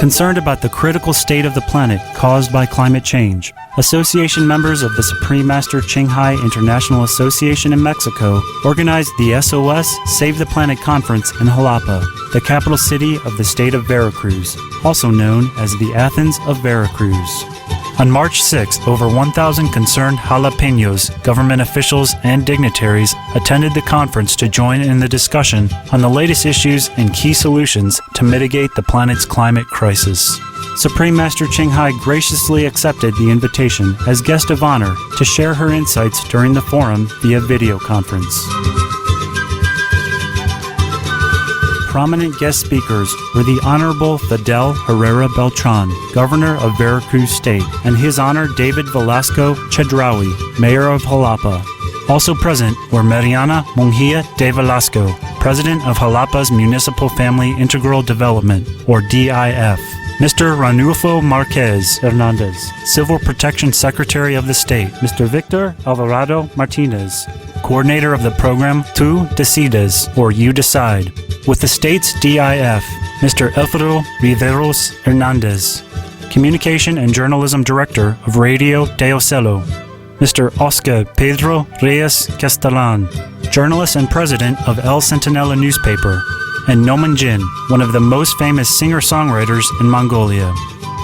concerned about the critical state of the planet caused by climate change. Association members of the Supreme Master Ching Hai International Association in Mexico organized the SOS Save the Planet Conference in Jalapa, the capital city of the state of Veracruz, also known as the Athens of Veracruz. On March 6th, over 1,000 concerned jalapeños, government officials, and dignitaries attended the conference to join in the discussion on the latest issues and key solutions to mitigate the planet's climate crisis. Supreme Master Ching Hai graciously accepted the invitation as guest of honor to share her insights during the forum via video conference. Prominent guest speakers were the Honorable Fidel Herrera Beltran, Governor of Veracruz State, and His Honor David Velasco Chedraui, Mayor of Jalapa. Also present were Mariana Monjia de Velasco, President of Jalapa's Municipal Family Integral Development, or DIF. Mr. Ranulfo Marquez Hernandez, Civil Protection Secretary of the State. Mr. Victor Alvarado Martinez, Coordinator of the program Tu Decides, or You Decide, with the state's DIF, Mr. Elfredo Riveros Hernandez, Communication and Journalism Director of Radio de Ocelo, Mr. Oscar Pedro Reyes Castellan, journalist and president of El Centinela newspaper, and Noman Jin, one of the most famous singer-songwriters in Mongolia.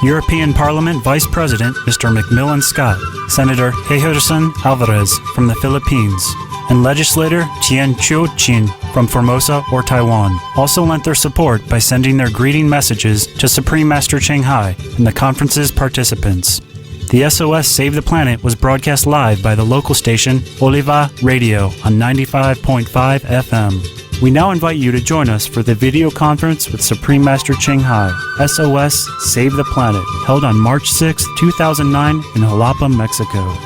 European Parliament Vice President Mr. Macmillan Scott, Senator Jefferson Alvarez from the Philippines, and legislator Tian Chiu-chin from Formosa or Taiwan also lent their support by sending their greeting messages to Supreme Master Ching Hai and the conference's participants. The SOS Save the Planet was broadcast live by the local station Oliva Radio on 95.5 FM. We now invite you to join us for the video conference with Supreme Master Ching Hai, SOS Save the Planet, held on March 6, 2009 in Jalapa, Mexico.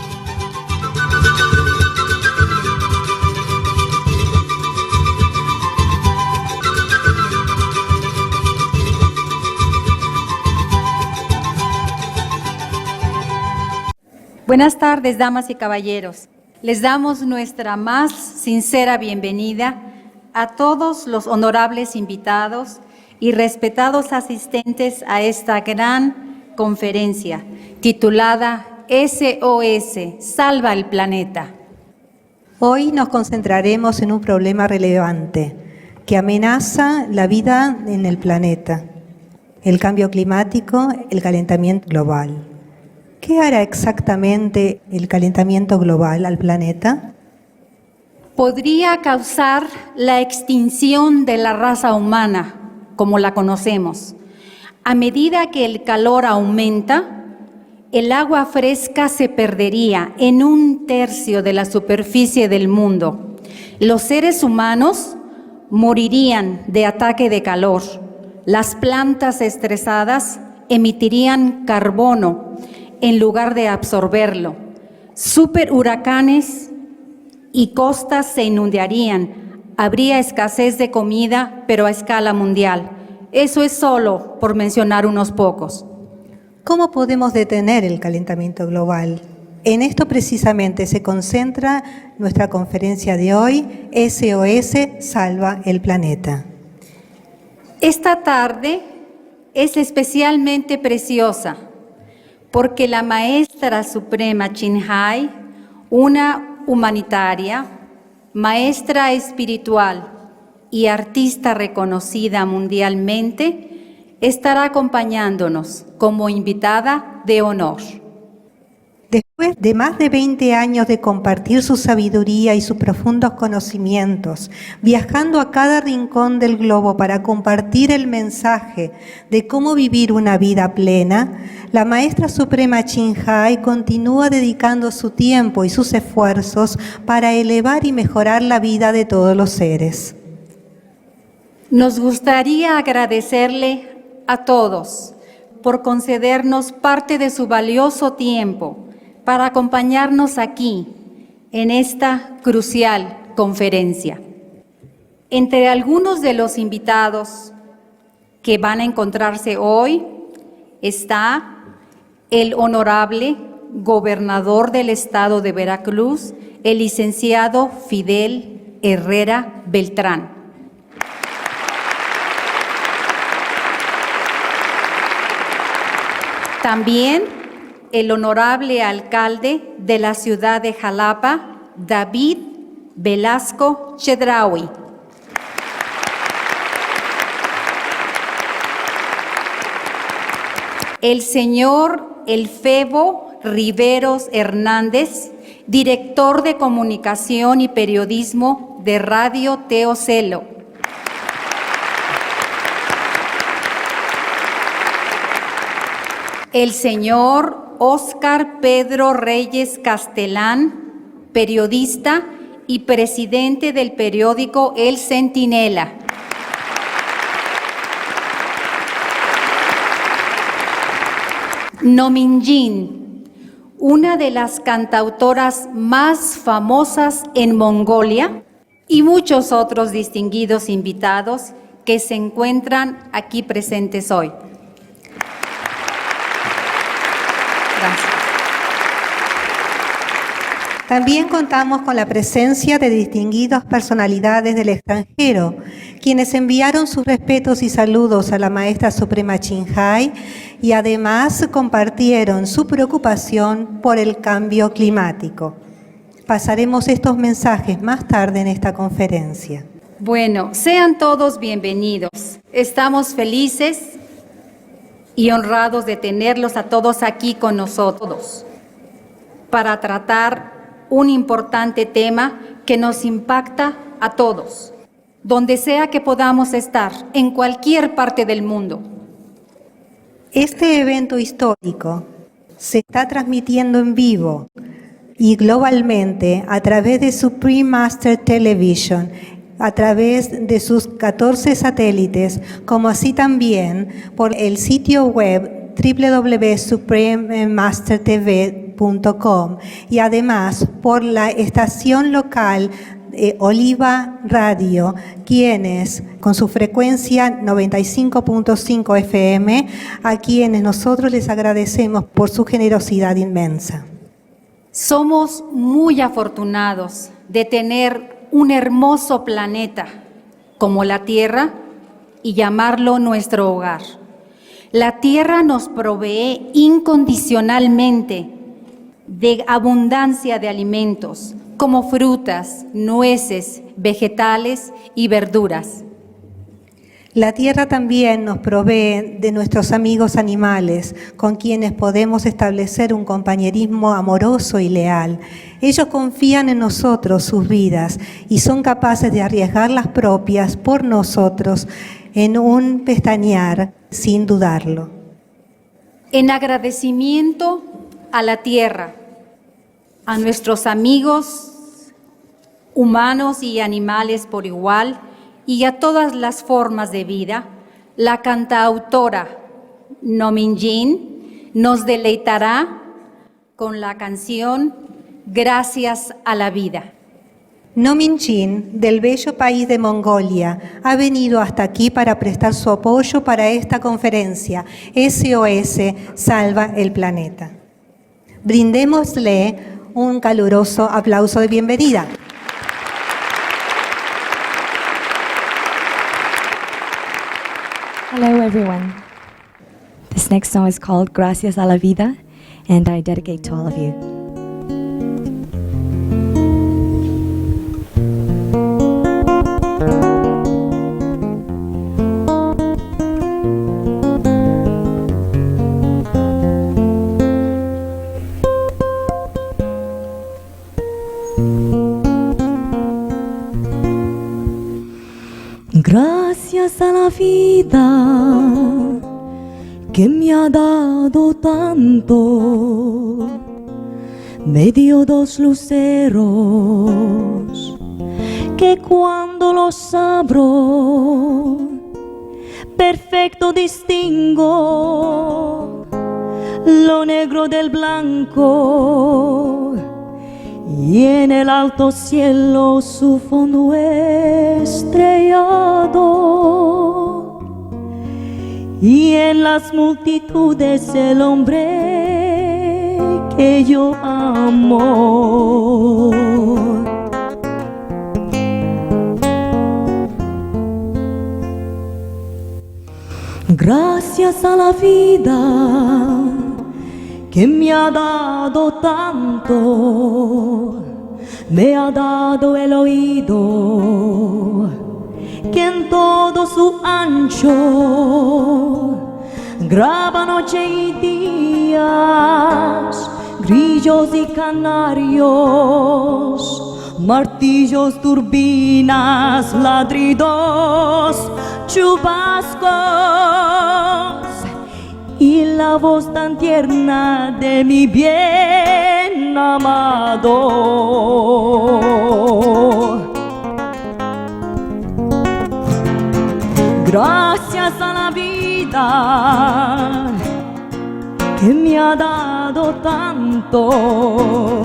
Buenas tardes, damas y caballeros. Les damos nuestra más sincera bienvenida a todos los honorables invitados y respetados asistentes a esta gran conferencia titulada SOS, Salva el Planeta. Hoy nos concentraremos en un problema relevante que amenaza la vida en el planeta, el cambio climático, el calentamiento global. ¿Qué hará exactamente el calentamiento global al planeta? Podría causar la extinción de la raza humana, como la conocemos. A medida que el calor aumenta, el agua fresca se perdería en 1/3 de la superficie del mundo. Los seres humanos morirían de ataque de calor. Las plantas estresadas emitirían carbono en lugar de absorberlo. Superhuracanes y costas se inundarían. Habría escasez de comida, pero a escala mundial. Eso es solo por mencionar unos pocos. ¿Cómo podemos detener el calentamiento global? En esto precisamente se concentra nuestra conferencia de hoy, SOS Salva el Planeta. Esta tarde es especialmente preciosa porque la Maestra Suprema Ching Hai, una humanitaria, maestra espiritual y artista reconocida mundialmente, estará acompañándonos como invitada de honor. Después de más de 20 años de compartir su sabiduría y sus profundos conocimientos, viajando a cada rincón del globo para compartir el mensaje de cómo vivir una vida plena, la Maestra Suprema Ching Hai continúa dedicando su tiempo y sus esfuerzos para elevar y mejorar la vida de todos los seres. Nos gustaría agradecerle a todos por concedernos parte de su valioso tiempo para acompañarnos aquí en esta crucial conferencia. Entre algunos de los invitados que van a encontrarse hoy está el honorable gobernador del estado de Veracruz, el licenciado Fidel Herrera Beltrán. También el honorable alcalde de la ciudad de Jalapa, David Velasco Chedraui. El señor Elfebo Riveros Hernández, director de Comunicación y Periodismo de Radio Teocelo. El señor Óscar Pedro Reyes Castelán, periodista y presidente del periódico El Centinela. Nominjin, una de las cantautoras más famosas en Mongolia, y muchos otros distinguidos invitados que se encuentran aquí presentes hoy. Gracias. También contamos con la presencia de distinguidas personalidades del extranjero, quienes enviaron sus respetos y saludos a la maestra suprema Chinhai y además compartieron su preocupación por el cambio climático. Pasaremos estos mensajes más tarde en esta conferencia. Bueno, sean todos bienvenidos. Estamos felices y honrados de tenerlos a todos aquí con nosotros para tratar un importante tema que nos impacta a todos, donde sea que podamos estar, en cualquier parte del mundo. Este evento histórico se está transmitiendo en vivo y globalmente a través de Supreme Master Television, a través de sus 14 satélites, como así también por el sitio web www.suprememastertv.com y además por la estación local Oliva Radio, quienes con su frecuencia 95.5 FM, a quienes nosotros les agradecemos por su generosidad inmensa. Somos muy afortunados de tener un hermoso planeta como la Tierra y llamarlo nuestro hogar. La Tierra nos provee incondicionalmente de abundancia de alimentos, como frutas, nueces, vegetales y verduras. La Tierra también nos provee de nuestros amigos animales, con quienes podemos establecer un compañerismo amoroso y leal. Ellos confían en nosotros sus vidas y son capaces de arriesgar las propias por nosotros en un pestañear sin dudarlo. En agradecimiento a la Tierra, a nuestros amigos humanos y animales por igual, y a todas las formas de vida, la cantautora Nominjin nos deleitará con la canción Gracias a la Vida. Nominjin, del bello país de Mongolia, ha venido hasta aquí para prestar su apoyo para esta conferencia. SOS Salva el Planeta. Brindémosle un caluroso aplauso de bienvenida. Hello everyone. This next song is called Gracias a la Vida, and I dedicate to all of you. Gracias a la vida que me ha dado tanto, me dio dos luceros que cuando los abro perfecto distingo lo negro del blanco, y en el alto cielo su fondo estrellado, y en las multitudes el hombre que yo amo. Gracias a la vida que me ha dado tanto, me ha dado el oído, que en todo su ancho graba noche y días, grillos y canarios, martillos, turbinas, ladridos, chubascos, y la voz tan tierna de mi bien amado. Gracias a la vida que me ha dado tanto,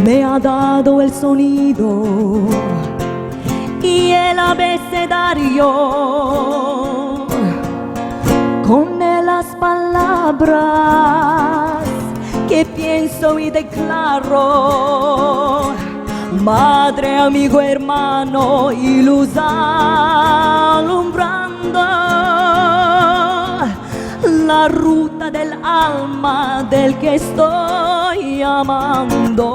me ha dado el sonido y el abecedario, con él las palabras que pienso y declaro. Madre, amigo, hermano y luz alumbrando la ruta del alma del que estoy amando.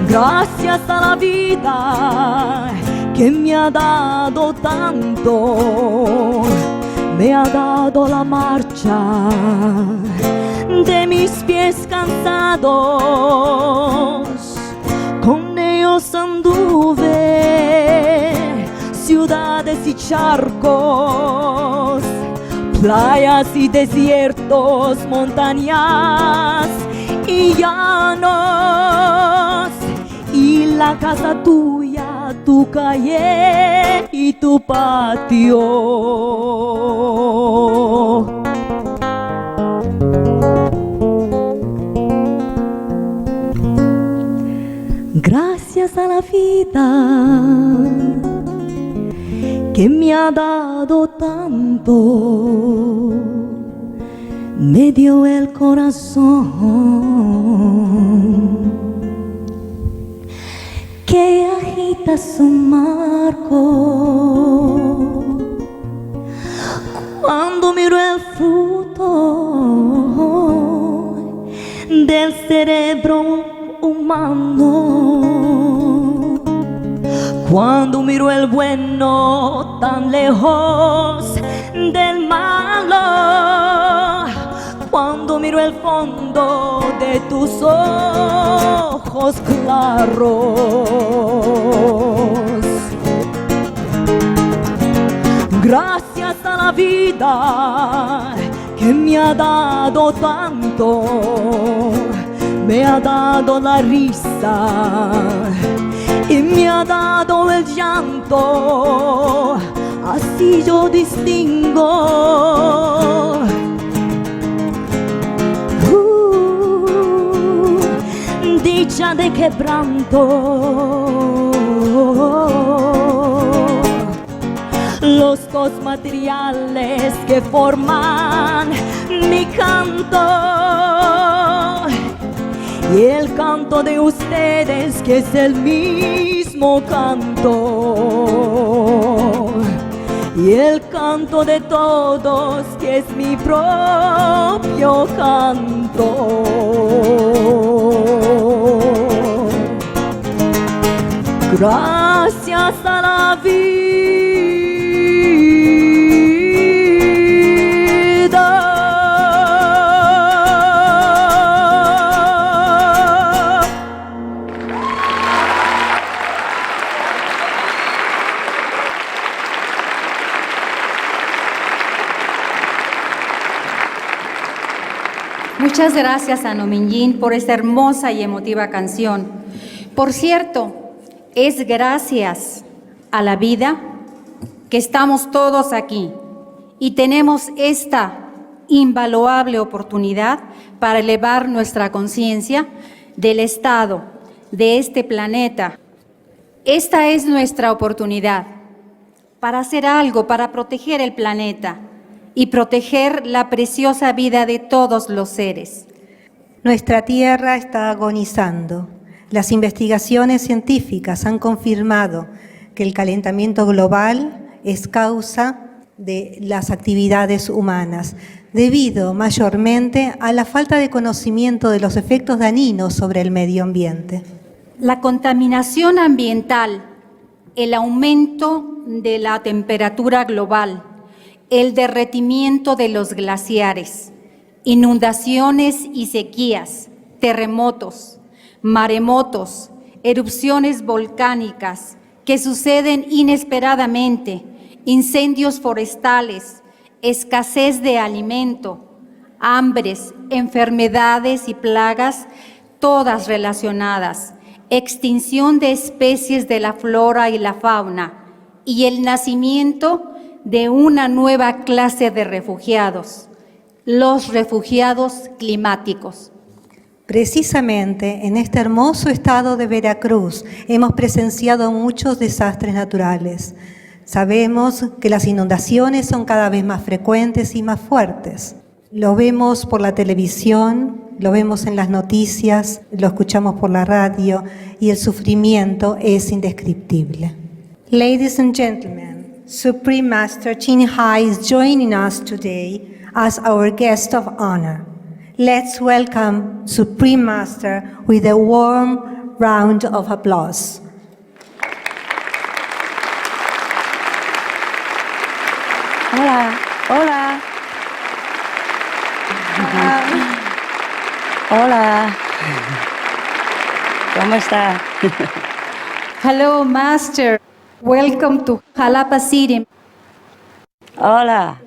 Gracias a la vida que me ha dado tanto, me ha dado la marcha de mis pies cansados, con ellos anduve ciudades y charcos, playas y desiertos, montañas y llanos, y la casa tuya, tu calle y tu patio. Gracias a la vida que me ha dado tanto, me dio el corazón que agita su marco. Cuando miro el fruto del cerebro humano, cuando miro el bueno tan lejos del malo, cuando miro el fondo de tus ojos claros. Gracias a la vida que me ha dado tanto, me ha dado la risa y me ha dado el llanto, así yo distingo dicha de quebranto. Los dos materiales que forman mi canto y el canto de ustedes que es el mismo canto, y el canto de todos que es mi propio canto. Gracias a la vida. Muchas gracias a Nominyin por esta hermosa y emotiva canción. Por cierto, es gracias a la vida que estamos todos aquí y tenemos esta invaluable oportunidad para elevar nuestra conciencia del estado de este planeta. Esta es nuestra oportunidad para hacer algo, para proteger el planeta y proteger la preciosa vida de todos los seres. Nuestra Tierra está agonizando. Las investigaciones científicas han confirmado que el calentamiento global es causa de las actividades humanas, debido mayormente a la falta de conocimiento de los efectos dañinos sobre el medio ambiente. La contaminación ambiental, el aumento de la temperatura global, el derretimiento de los glaciares, inundaciones y sequías, terremotos, maremotos, erupciones volcánicas que suceden inesperadamente, incendios forestales, escasez de alimento, hambres, enfermedades y plagas, todas relacionadas, extinción de especies de la flora y la fauna y el nacimiento de una nueva clase de refugiados, los refugiados climáticos. Precisamente en este hermoso estado de Veracruz hemos presenciado muchos desastres naturales. Sabemos que las inundaciones son cada vez más frecuentes y más fuertes. Lo vemos por la televisión, lo vemos en las noticias, lo escuchamos por la radio y el sufrimiento es indescriptible. Ladies and gentlemen, Supreme Master Chin Hai is joining us today as our guest of honor. Let's welcome Supreme Master with a warm round of applause. Hola, hola. Hola. ¿Cómo está? Hello, Master. Welcome to Jalapa City. Hola.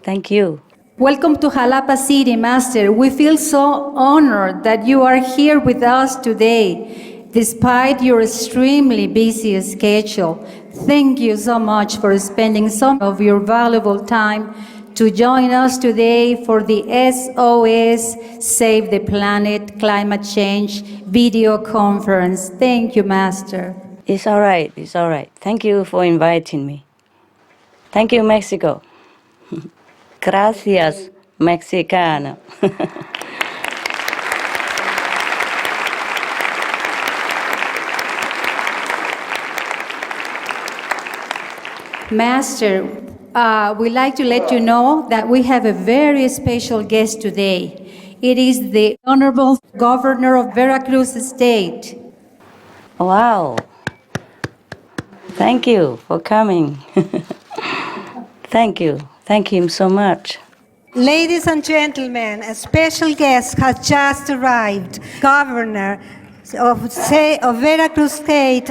Thank you. Welcome to Jalapa City, Master. We feel so honored that you are here with us today, despite your extremely busy schedule. Thank you so much for spending some of your valuable time to join us today for the SOS Save the Planet Climate Change video conference. Thank you, Master. It's all right. It's all right. Thank you for inviting me. Thank you, Mexico. Gracias, mexicano. Master, we'd like to let you know that we have a very special guest today. It is the Honorable Governor of Veracruz State. Wow. Thank you for coming. Thank you. Thank him so much. Ladies and gentlemen, a special guest has just arrived. Governor of Veracruz State,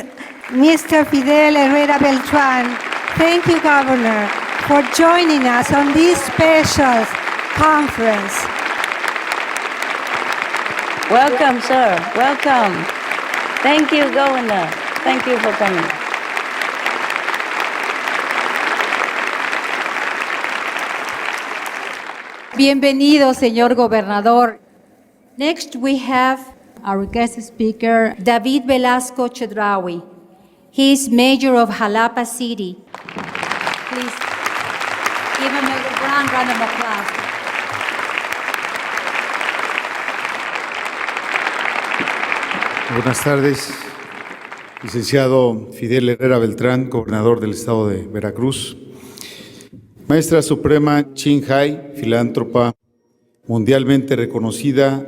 Mr. Fidel Herrera Beltran. Thank you, Governor, for joining us on this special conference. Welcome, sir. Welcome. Thank you, Governor. Thank you for coming. Bienvenido, señor gobernador. Next, we have our guest speaker, David Velasco Chedraui. He is mayor of Jalapa City. Please give him a round of applause. Buenas tardes, licenciado Fidel Herrera Beltrán, gobernador del estado de Veracruz. Maestra Suprema Chin Hai, filántropa mundialmente reconocida,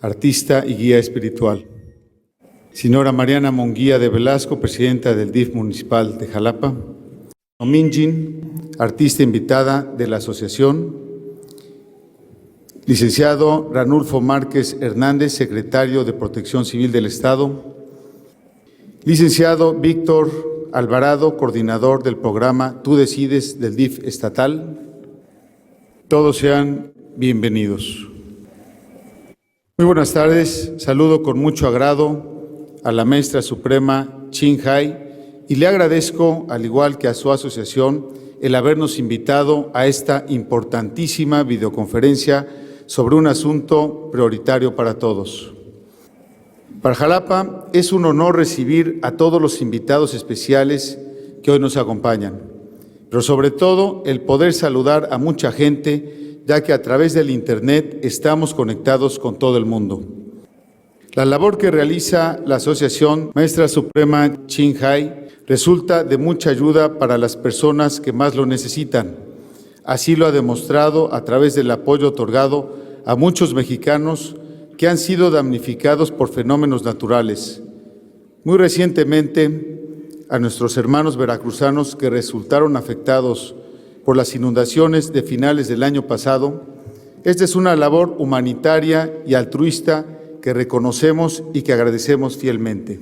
artista y guía espiritual. Señora Mariana Monguía de Velasco, presidenta del DIF municipal de Jalapa. Minjin, artista invitada de la asociación. Licenciado Ranulfo Márquez Hernández, secretario de Protección Civil del Estado. Licenciado Víctor Alvarado, coordinador del programa Tú Decides del DIF estatal. Todos sean bienvenidos. Muy buenas tardes. Saludo con mucho agrado a la Maestra Suprema Chin Hai y le agradezco, al igual que a su asociación, el habernos invitado a esta importantísima videoconferencia sobre un asunto prioritario para todos. Para Jalapa es un honor recibir a todos los invitados especiales que hoy nos acompañan, pero sobre todo el poder saludar a mucha gente, ya que a través del Internet estamos conectados con todo el mundo. La labor que realiza la Asociación Maestra Suprema Chin Hai resulta de mucha ayuda para las personas que más lo necesitan. Así lo ha demostrado a través del apoyo otorgado a muchos mexicanos que han sido damnificados por fenómenos naturales. Muy recientemente, a nuestros hermanos veracruzanos que resultaron afectados por las inundaciones de finales del año pasado, esta es una labor humanitaria y altruista que reconocemos y que agradecemos fielmente.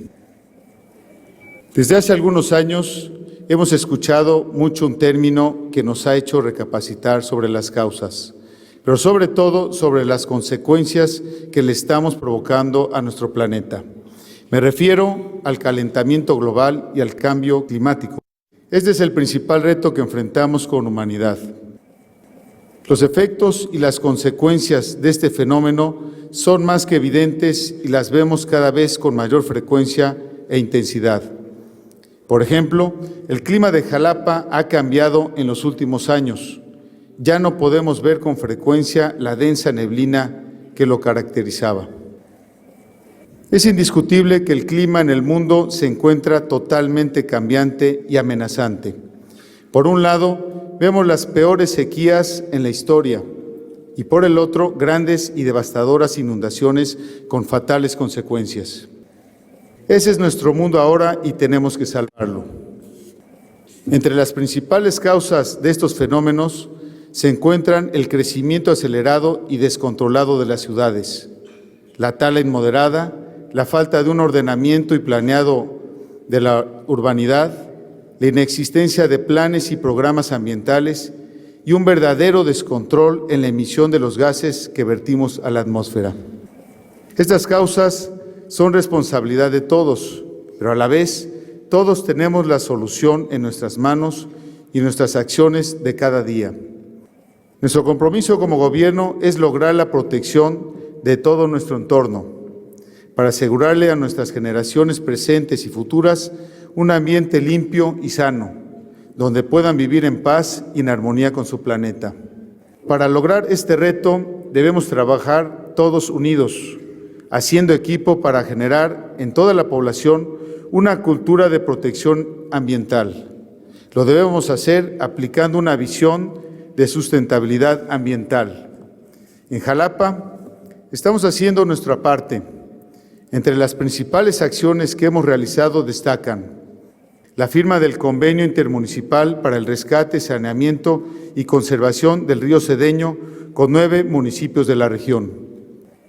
Desde hace algunos años hemos escuchado mucho un término que nos ha hecho recapacitar sobre las causas, pero sobre todo sobre las consecuencias que le estamos provocando a nuestro planeta. Me refiero al calentamiento global y al cambio climático. Este es el principal reto que enfrentamos como humanidad. Los efectos y las consecuencias de este fenómeno son más que evidentes y las vemos cada vez con mayor frecuencia e intensidad. Por ejemplo, el clima de Jalapa ha cambiado en los últimos años. Ya no podemos ver con frecuencia la densa neblina que lo caracterizaba. Es indiscutible que el clima en el mundo se encuentra totalmente cambiante y amenazante. Por un lado, vemos las peores sequías en la historia y por el otro, grandes y devastadoras inundaciones con fatales consecuencias. Ese es nuestro mundo ahora y tenemos que salvarlo. Entre las principales causas de estos fenómenos se encuentran el crecimiento acelerado y descontrolado de las ciudades, la tala inmoderada, la falta de un ordenamiento y planeado de la urbanidad, la inexistencia de planes y programas ambientales y un verdadero descontrol en la emisión de los gases que vertimos a la atmósfera. Estas causas son responsabilidad de todos, pero a la vez todos tenemos la solución en nuestras manos y nuestras acciones de cada día. Nuestro compromiso como gobierno es lograr la protección de todo nuestro entorno, para asegurarle a nuestras generaciones presentes y futuras un ambiente limpio y sano, donde puedan vivir en paz y en armonía con su planeta. Para lograr este reto debemos trabajar todos unidos, haciendo equipo para generar en toda la población una cultura de protección ambiental. Lo debemos hacer aplicando una visión de sustentabilidad ambiental. En Jalapa estamos haciendo nuestra parte. Entre las principales acciones que hemos realizado destacan la firma del Convenio Intermunicipal para el Rescate, Saneamiento y Conservación del Río Cedeño con 9 municipios de la región,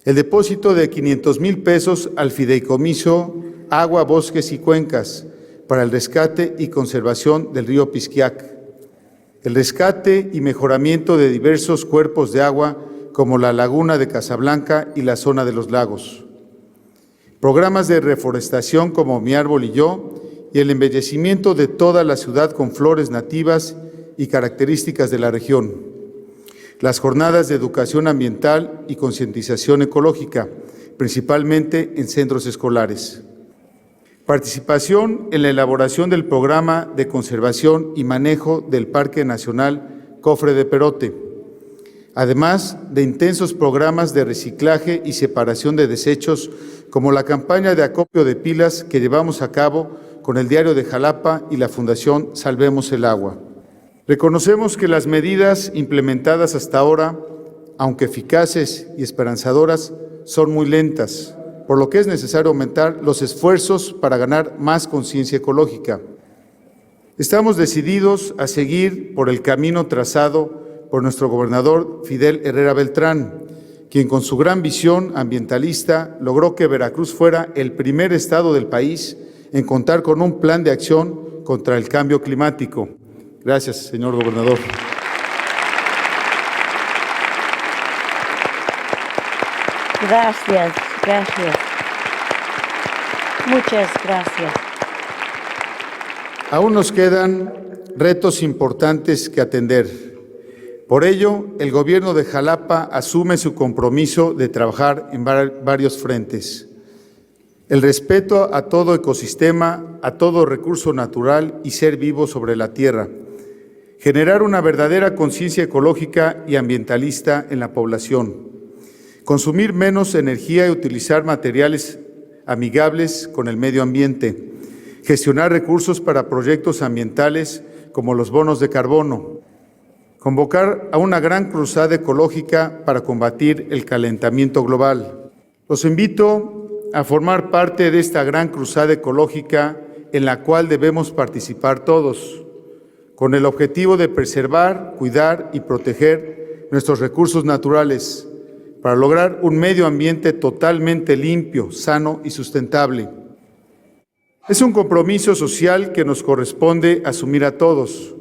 el depósito de 500,000 pesos al Fideicomiso Agua, Bosques y Cuencas para el rescate y conservación del río Pisquiac, el rescate y mejoramiento de diversos cuerpos de agua como la Laguna de Casablanca y la zona de los lagos, programas de reforestación como Mi Árbol y Yo y el embellecimiento de toda la ciudad con flores nativas y características de la región, las jornadas de educación ambiental y concientización ecológica, principalmente en centros escolares. Participación en la elaboración del programa de conservación y manejo del Parque Nacional Cofre de Perote, además de intensos programas de reciclaje y separación de desechos, como la campaña de acopio de pilas que llevamos a cabo con el Diario de Jalapa y la Fundación Salvemos el Agua. Reconocemos que las medidas implementadas hasta ahora, aunque eficaces y esperanzadoras, son muy lentas, por lo que es necesario aumentar los esfuerzos para ganar más conciencia ecológica. Estamos decididos a seguir por el camino trazado por nuestro gobernador Fidel Herrera Beltrán, quien con su gran visión ambientalista logró que Veracruz fuera el primer estado del país en contar con un plan de acción contra el cambio climático. Gracias, señor gobernador. Gracias, gracias. Muchas gracias. Aún nos quedan retos importantes que atender. Por ello, el gobierno de Jalapa asume su compromiso de trabajar en varios frentes. El respeto a todo ecosistema, a todo recurso natural y ser vivo sobre la tierra. Generar una verdadera conciencia ecológica y ambientalista en la población. Consumir menos energía y utilizar materiales amigables con el medio ambiente. gestionar recursos para proyectos ambientales como los bonos de carbono, convocar a una gran cruzada ecológica para combatir el calentamiento global. Los invito a formar parte de esta gran cruzada ecológica en la cual debemos participar todos, con el objetivo de preservar, cuidar y proteger nuestros recursos naturales para lograr un medio ambiente totalmente limpio, sano y sustentable. Es un compromiso social que nos corresponde asumir a todos.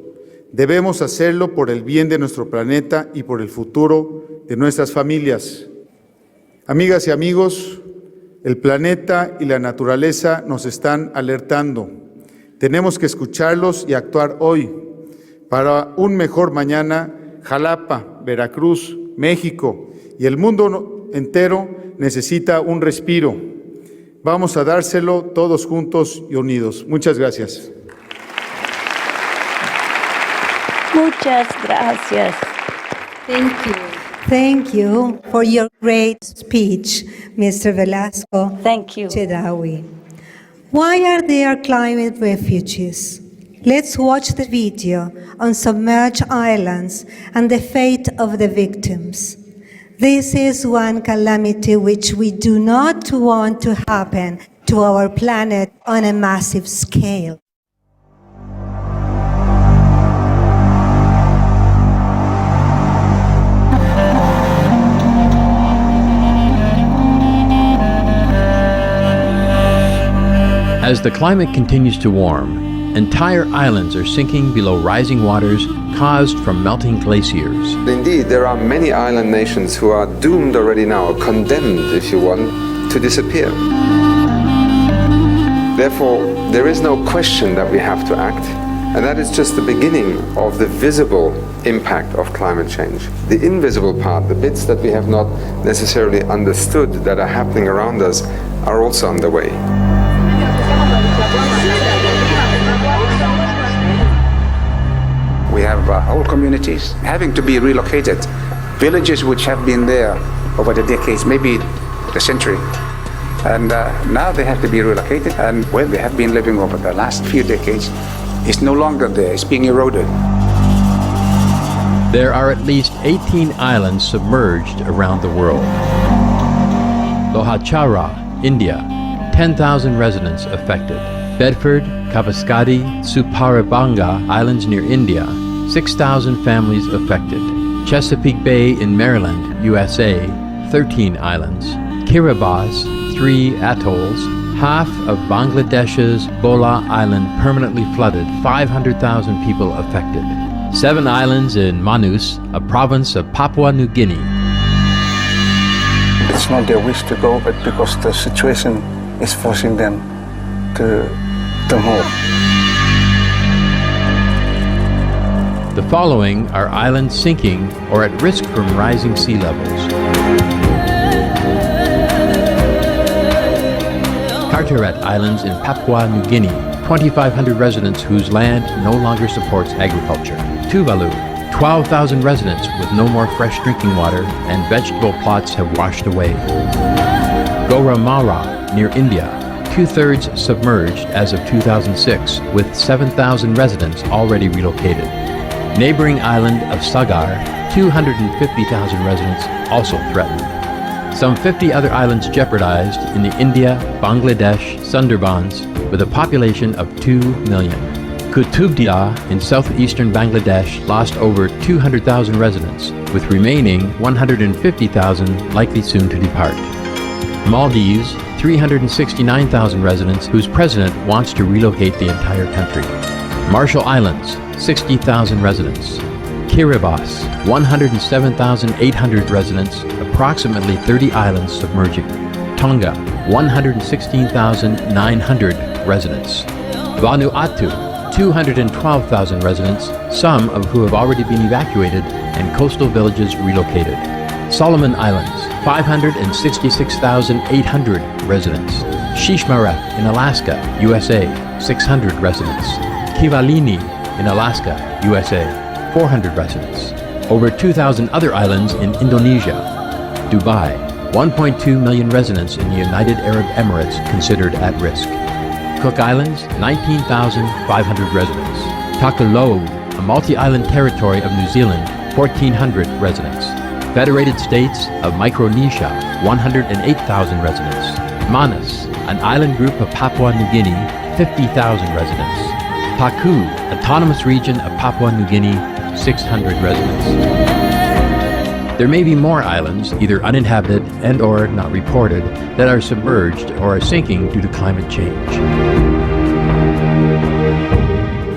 Debemos hacerlo por el bien de nuestro planeta y por el futuro de nuestras familias. Amigas y amigos, el planeta y la naturaleza nos están alertando. Tenemos que escucharlos y actuar hoy. Para un mejor mañana, Jalapa, Veracruz, México y el mundo entero necesita un respiro. Vamos a dárselo todos juntos y unidos. Muchas gracias. Muchas gracias. Thank you. Thank you for your great speech, Mr. Velasco Thank you. Chedraui. Why are there climate refugees? Let's watch the video on submerged islands and the fate of the victims. This is one calamity which we do not want to happen to our planet on a massive scale. As the climate continues to warm, entire islands are sinking below rising waters caused from melting glaciers. Indeed, there are many island nations who are doomed already now, condemned, if you want, to disappear. Therefore, there is no question that we have to act, and that is just the beginning of the visible impact of climate change. The invisible part, the bits that we have not necessarily understood that are happening around us, are also underway. We have whole communities having to be relocated, villages which have been there over the decades, maybe a century. And now they have to be relocated, and where they have been living over the last few decades is no longer there, it's being eroded. There are at least 18 islands submerged around the world. Lohachara, India, 10,000 residents affected. Bedford, Kavaskadi, Suparabanga Islands near India, 6,000 families affected. Chesapeake Bay in Maryland, USA, 13 islands. Kiribati, 3 atolls. Half of Bangladesh's Bola Island permanently flooded, 500,000 people affected. 7 islands in Manus, a province of Papua New Guinea. It's not their wish to go, but because the situation is forcing them to move. The following are islands sinking or at risk from rising sea levels. Carteret Islands in Papua New Guinea, 2,500 residents whose land no longer supports agriculture. Tuvalu, 12,000 residents with no more fresh drinking water and vegetable plots have washed away. Goramara, near India, 2/3 submerged as of 2006, with 7,000 residents already relocated. Neighboring island of Sagar, 250,000 residents also threatened. Some 50 other islands jeopardized in the India, Bangladesh, Sundarbans, with a population of 2 million. Kutubdia in southeastern Bangladesh lost over 200,000 residents, with remaining 150,000 likely soon to depart. Maldives, 369,000 residents whose president wants to relocate the entire country. Marshall Islands, 60,000 residents. Kiribati, 107,800 residents, approximately 30 islands submerging. Tonga, 116,900 residents. Vanuatu, 212,000 residents, some of who have already been evacuated and coastal villages relocated. Solomon Islands, 566,800 residents. Shishmaref in Alaska, USA, 600 residents. Kivalini in Alaska, USA, 400 residents. Over 2,000 other islands in Indonesia. Dubai, 1.2 million residents in the United Arab Emirates considered at risk. Cook Islands, 19,500 residents. Takalou, a multi-island territory of New Zealand, 1,400 residents. Federated States of Micronesia, 108,000 residents. Manus, an island group of Papua New Guinea, 50,000 residents. Paku, autonomous region of Papua New Guinea, 600 residents. There may be more islands, either uninhabited and or not reported, that are submerged or are sinking due to climate change.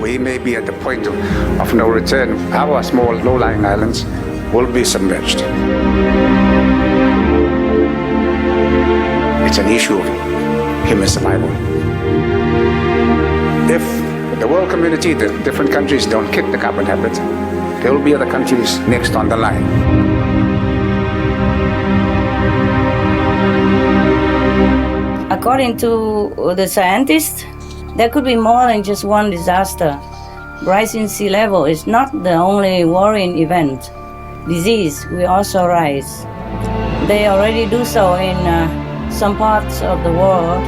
We may be at the point of no return. Our small low-lying islands will be submerged. It's an issue of human survival. If the world community, the different countries don't kick the carbon habit, there will be other countries next on the line. According to the scientists, there could be more than just one disaster. Rising sea level is not the only worrying event. Disease will also rise. They already do so in some parts of the world.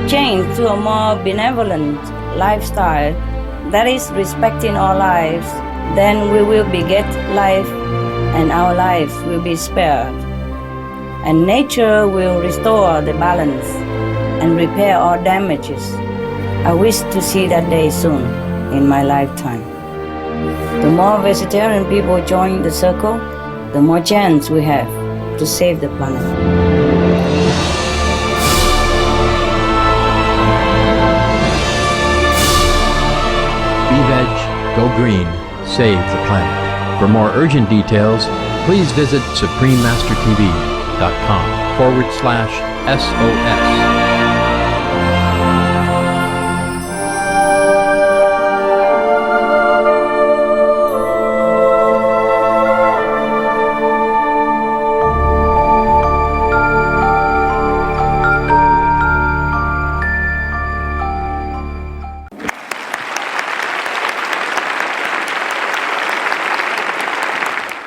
Change to a more benevolent lifestyle that is respecting our lives, then we will beget life and our lives will be spared. And nature will restore the balance and repair our damages. I wish to see that day soon in my lifetime. The more vegetarian people join the circle, the more chance we have to save the planet. Be veg, go green, save the planet. For more urgent details, please visit suprememastertv.com/SOS.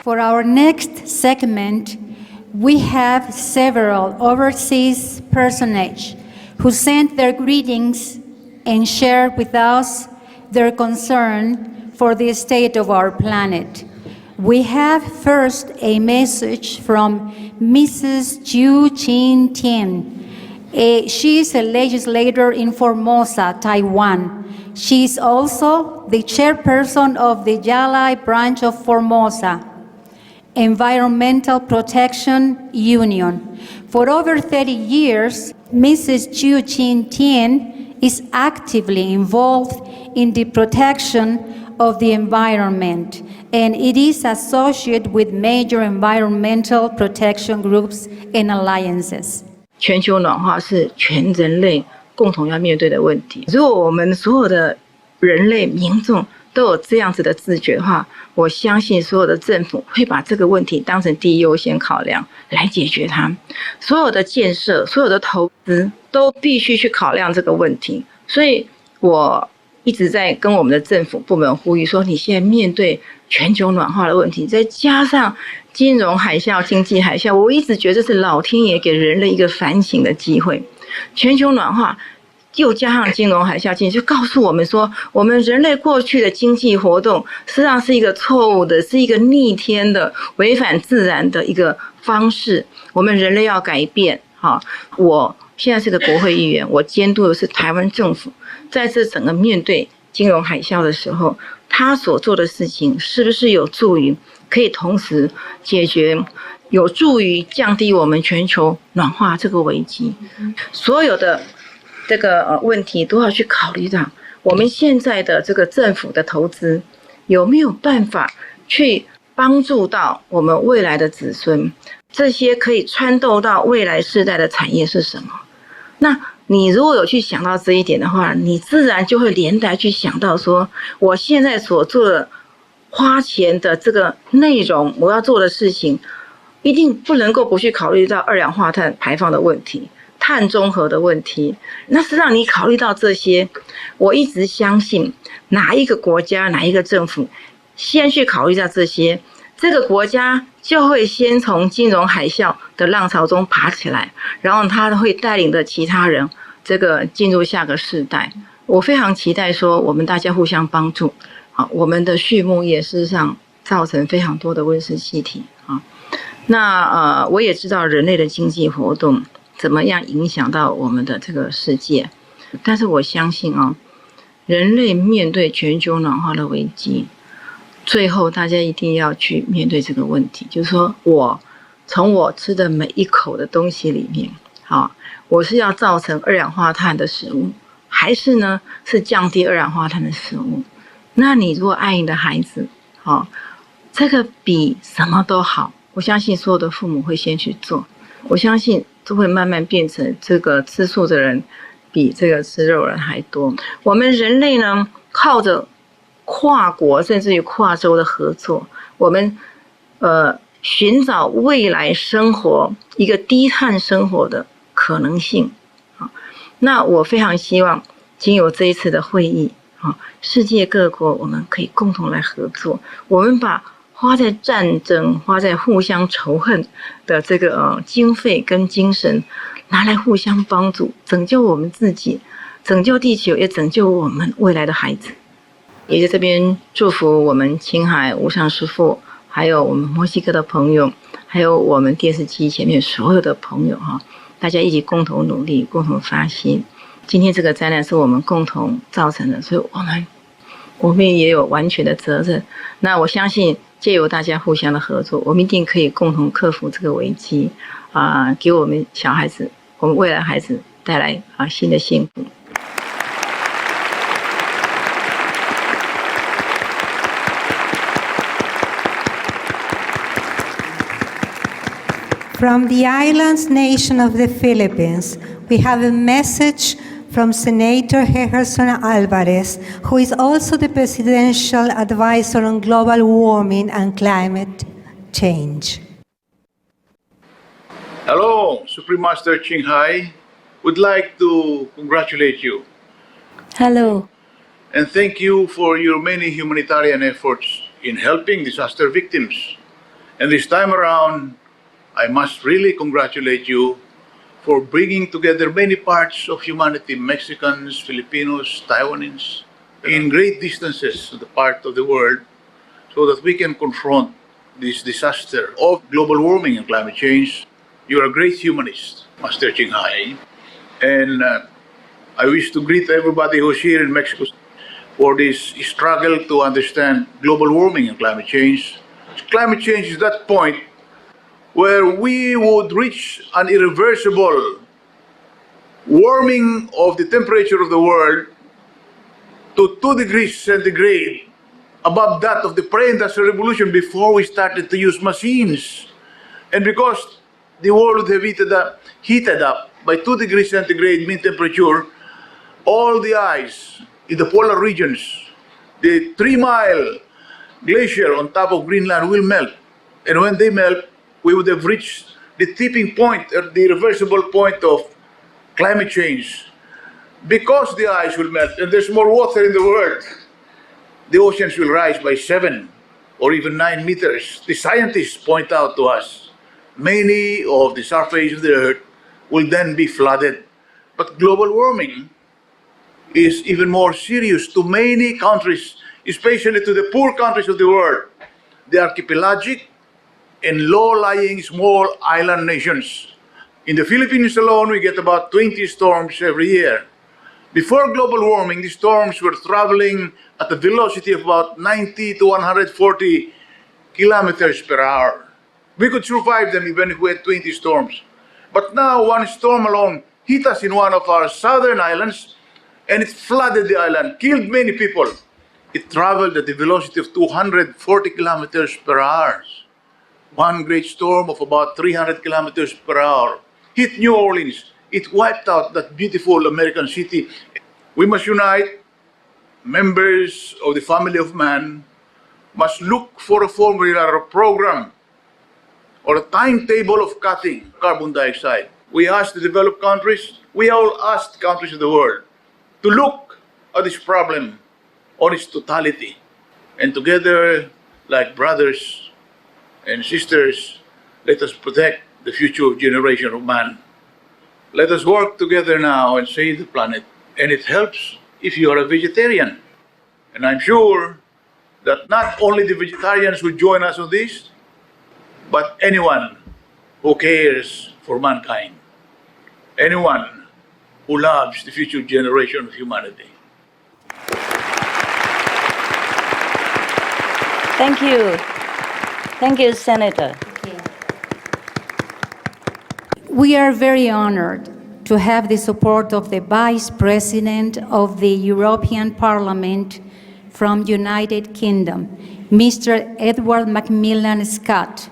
For our next segment, we have several overseas personages who sent their greetings and shared with us their concern for the state of our planet. We have first a message from Mrs. Ju Chin Tien. She is a legislator in Formosa, Taiwan. She is also the chairperson of the Yalai branch of Formosa Environmental Protection Union. For over 30 years, Mrs. Ju Chin Tien is actively involved in the protection of the environment, and it is associated with major environmental protection groups and alliances. 全球暖化是全人类共同要面对的问题。如果我们所有的人类民众都有这样子的自觉的话，我相信所有的政府会把这个问题当成第一优先考量来解决它。所有的建设、所有的投资都必须去考量这个问题。所以我一直在跟我们的政府部门呼吁说，你现在面对全球暖化的问题，再加上金融海啸、经济海啸，我一直觉得这是老天爷给人类一个反省的机会。全球暖化又加上金融海啸，就告诉我们说，我们人类过去的经济活动实际上是一个错误的，是一个逆天的、违反自然的一个方式。我们人类要改变。我现在是个国会议员，我监督的是台湾政府，在这整个面对金融海啸的时候，他所做的事情是不是有助于可以同时解决，有助于降低我们全球暖化这个危机？所有的这个问题都要去考虑到，我们现在的这个政府的投资有没有办法去帮助到我们未来的子孙？这些可以穿透到未来世代的产业是什么？那你如果有去想到这一点的话，你自然就会连带去想到说，我现在所做的花钱的这个内容，我要做的事情，一定不能够不去考虑到二氧化碳排放的问题。碳中和的问题，那是让你考虑到这些。我一直相信，哪一个国家、哪一个政府先去考虑到这些，这个国家就会先从金融海啸的浪潮中爬起来，然后他会带领着其他人这个进入下个世代。我非常期待说我们大家互相帮助。我们的畜牧业事实上造成非常多的温室气体啊。那我也知道人类的经济活动怎么样影响到我们的这个世界，但是我相信人类面对全球暖化的危机，最后大家一定要去面对这个问题，就是说从我吃的每一口的东西里面，我是要造成二氧化碳的食物，还是呢是降低二氧化碳的食物？那你如果爱你的孩子，这个比什么都好，我相信所有的父母会先去做。我相信就会慢慢变成这个吃素的人比这个吃肉人还多。我们人类呢，靠着跨国甚至于跨州的合作，我们寻找未来生活一个低碳生活的可能性。那我非常希望经由这一次的会议，世界各国我们可以共同来合作，我们把花在战争、花在互相仇恨的这个经费跟精神，拿来互相帮助，拯救我们自己，拯救地球，也拯救我们未来的孩子。也在这边祝福我们青海无上师父，还有我们墨西哥的朋友，还有我们电视机前面所有的朋友大家一起共同努力，共同发心。今天这个灾难是我们共同造成的，所以我们也有完全的责任。那我相信借由大家互相的合作，我们一定可以共同克服这个危机给我们小孩子，我们未来孩子带来新的幸福。From the islands nation of the Philippines, we have a message from Senator Gerson Alvarez, who is also the Presidential Advisor on Global Warming and Climate Change. Hello, Supreme Master Ching Hai. Would like to congratulate you. Hello. And thank you for your many humanitarian efforts in helping disaster victims. And this time around, I must really congratulate you for bringing together many parts of humanity, Mexicans, Filipinos, Taiwanese, in great distances of the part of the world, so that we can confront this disaster of global warming and climate change. You are a great humanist, Master Ching Hai. And I wish to greet everybody who's here in Mexico for this struggle to understand global warming and climate change. Climate change is that point where we would reach an irreversible warming of the temperature of the world to 2 degrees centigrade above that of the pre-industrial revolution before we started to use machines. And because the world would have heated up by 2 degrees centigrade mean temperature, all the ice in the polar regions, the 3-mile glacier on top of Greenland will melt. And when they melt, we would have reached the tipping point, or the irreversible point of climate change. Because the ice will melt and there's more water in the world, the oceans will rise by 7 or even 9 meters. The scientists point out to us, many of the surface of the earth will then be flooded. But global warming is even more serious to many countries, especially to the poor countries of the world, the archipelagic and low-lying small island nations. In the Philippines alone, we get about 20 storms every year. Before global warming, the storms were traveling at a velocity of about 90 to 140 kilometers per hour. We could survive them even if we had 20 storms. But now one storm alone hit us in one of our southern islands, and it flooded the island, killed many people. It traveled at the velocity of 240 kilometers per hour. One great storm of about 300 kilometers per hour hit New Orleans. It wiped out that beautiful American city. We must unite. Members of the family of man must look for a formula or a program or a timetable of cutting carbon dioxide. We asked the developed countries, we all asked countries of the world to look at this problem on its totality. And together, like brothers and sisters, let us protect the future generation of man. Let us work together now and save the planet. And it helps if you are a vegetarian. And I'm sure that not only the vegetarians will join us on this, but anyone who cares for mankind, anyone who loves the future generation of humanity. Thank you. Thank you, Senator. We are very honored to have the support of the Vice President of the European Parliament from United Kingdom, Mr. Edward Macmillan Scott.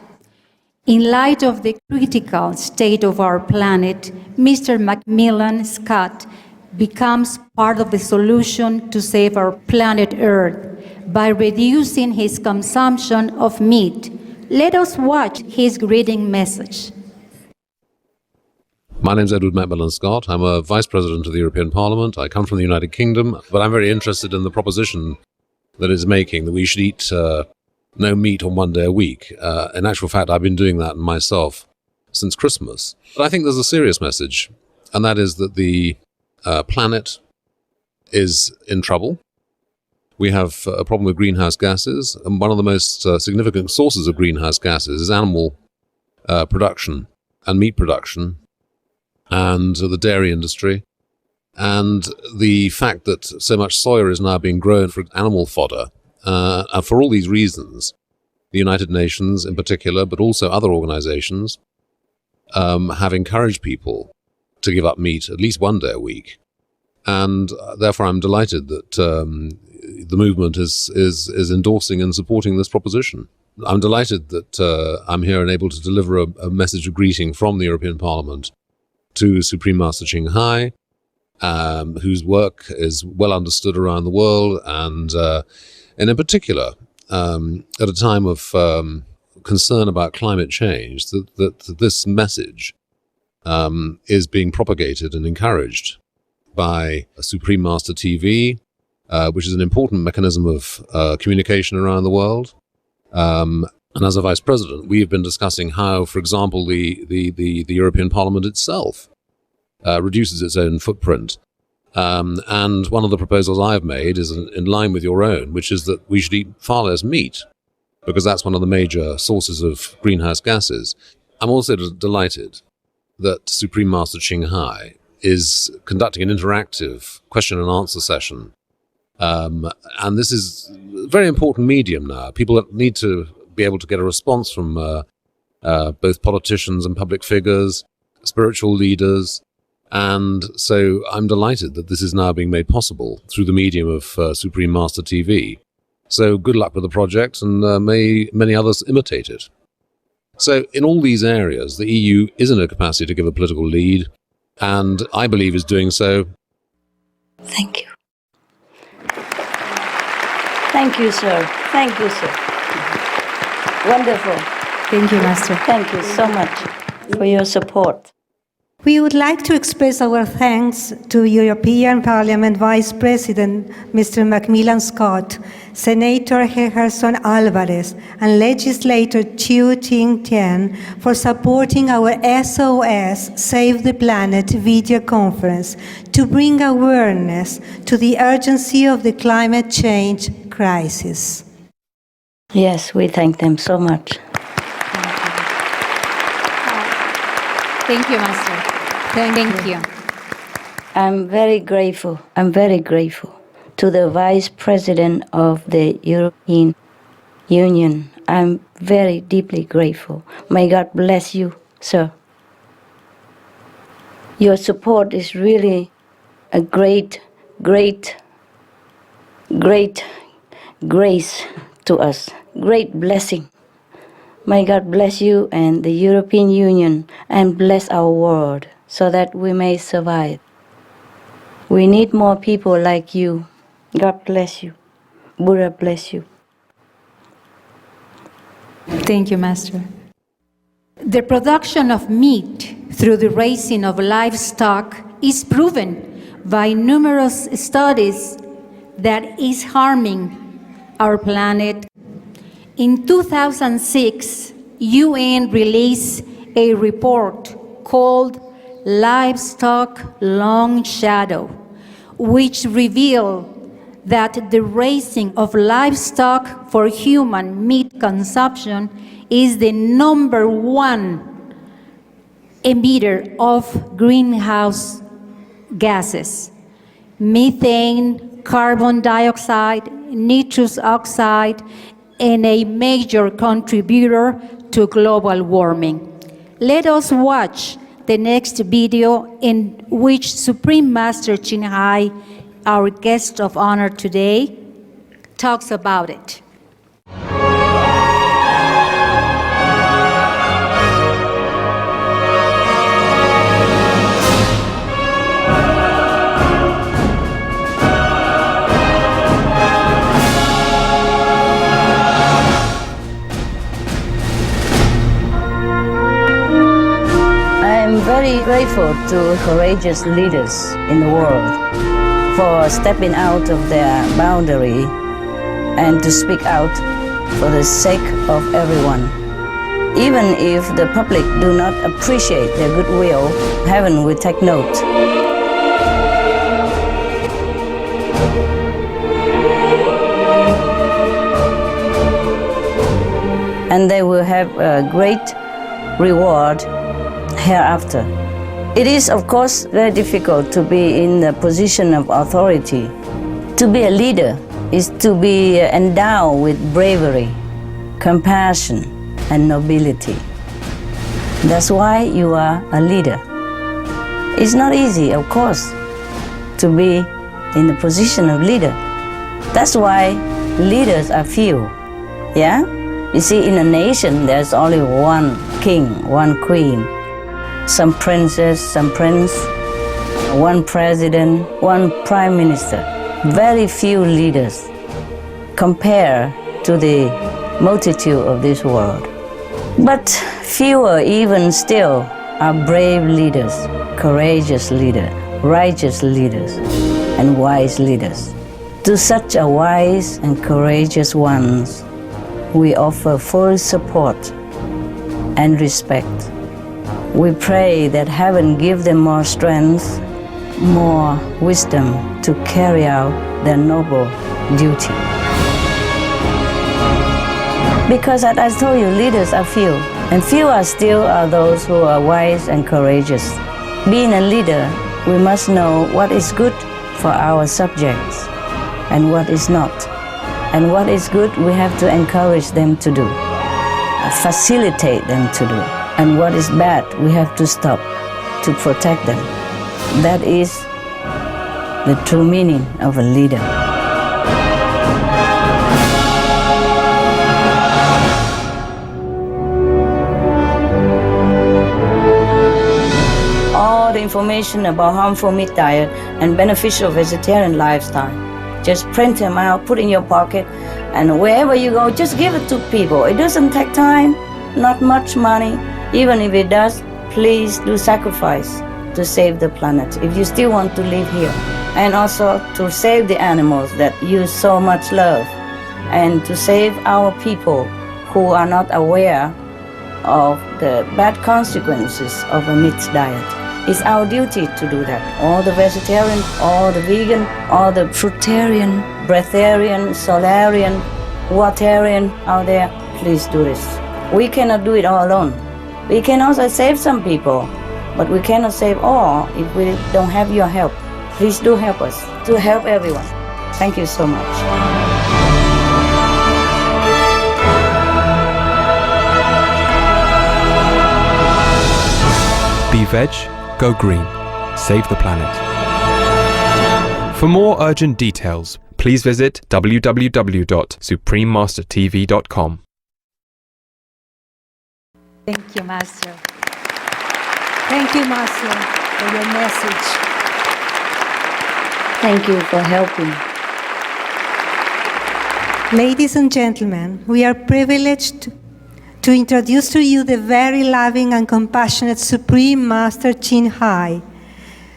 In light of the critical state of our planet, Mr. Macmillan Scott becomes part of the solution to save our planet Earth by reducing his consumption of meat. Let us watch his greeting message. My name is Edward Macmillan Scott. I'm a Vice President of the European Parliament. I come from the United Kingdom, but I'm very interested in the proposition that it's making that we should eat no meat on one day a week. In actual fact, I've been doing that myself since Christmas. But I think there's a serious message, and that is that the planet is in trouble. We have a problem with greenhouse gases, and one of the most significant sources of greenhouse gases is animal production and meat production, and the dairy industry, and the fact that so much soya is now being grown for animal fodder. And for all these reasons, the United Nations in particular, but also other organizations, have encouraged people to give up meat at least one day a week. And therefore I'm delighted that the movement is endorsing and supporting this proposition. I'm delighted that I'm here and able to deliver a message of greeting from the European Parliament to Supreme Master Ching Hai, whose work is well understood around the world, and in particular, at a time of concern about climate change, that this message is being propagated and encouraged by Supreme Master TV, which is an important mechanism of communication around the world. And as a Vice President, we have been discussing how, for example, the European Parliament itself reduces its own footprint. And one of the proposals I've made is in line with your own, which is that we should eat far less meat, because that's one of the major sources of greenhouse gases. I'm also delighted that Supreme Master Ching Hai is conducting an interactive question and answer session. And this is a very important medium now. People need to be able to get a response from both politicians and public figures, spiritual leaders. And so I'm delighted that this is now being made possible through the medium of Supreme Master TV. So good luck with the project, and may many others imitate it. So in all these areas, the EU is in a capacity to give a political lead, and I believe is doing so. Thank you. Thank you, sir. Thank you, sir. Wonderful. Thank you, Master. Thank you so much for your support. We would like to express our thanks to European Parliament Vice President Mr. Macmillan Scott, Senator Gerson Alvarez, and Legislator Chiu Ting Tien for supporting our SOS Save the Planet video conference to bring awareness to the urgency of the climate change crisis. Yes, we thank them so much. Thank you, Master. Thank you. I'm very grateful. I'm very grateful to the Vice President of the European Union. I'm very deeply grateful. May God bless you, sir. Your support is really a great grace to us, great blessing. May God bless you and the European Union and bless our world so that we may survive. We need more people like you. God bless you. Buddha bless you. Thank you, Master. The production of meat through the raising of livestock is proven by numerous studies that is harming our planet. In 2006, UN released a report called Livestock Long Shadow, which revealed that the raising of livestock for human meat consumption is the #1 emitter of greenhouse gases, methane, carbon dioxide, nitrous oxide, and a major contributor to global warming. Let us watch the next video in which Supreme Master Chin Hai, our guest of honor today, talks about it. I'm very grateful to courageous leaders in the world for stepping out of their boundary and to speak out for the sake of everyone. Even if the public do not appreciate their goodwill, heaven will take note. And they will have a great reward hereafter. It is, of course, very difficult to be in the position of authority. To be a leader is to be endowed with bravery, compassion, and nobility. That's why you are a leader. It's not easy, of course, to be in the position of leader. That's why leaders are few. Yeah? You see, in a nation, there's only one king, one queen, some princess, some prince, one president, one prime minister. Very few leaders compared to the multitude of this world. But fewer even still are brave leaders, courageous leaders, righteous leaders, and wise leaders. To such a wise and courageous ones, we offer full support and respect. We pray that heaven give them more strength, more wisdom to carry out their noble duty. Because as I told you, leaders are few, and few are still are those who are wise and courageous. Being a leader, we must know what is good for our subjects and what is not. And what is good, we have to encourage them to do, facilitate them to do. And what is bad, we have to stop to protect them. That is the true meaning of a leader. All the information about harmful meat diet and beneficial vegetarian lifestyle, just print them out, put in your pocket, and wherever you go, just give it to people. It doesn't take time, not much money. Even if it does, please do sacrifice to save the planet if you still want to live here. And also to save the animals that you so much love. And to save our people who are not aware of the bad consequences of a meat diet. It's our duty to do that. All the vegetarian, all the vegan, all the fruitarian, breatharian, solarian, waterian out there, please do this. We cannot do it all alone. We can also save some people, but we cannot save all if we don't have your help. Please do help us to help everyone. Thank you so much. Be veg, go green, save the planet. For more urgent details, please visit www.suprememastertv.com. Thank you, Master. Thank you, Master, for your message. Thank you for helping. Ladies and gentlemen, we are privileged to introduce to you the very loving and compassionate Supreme Master Chin Hai.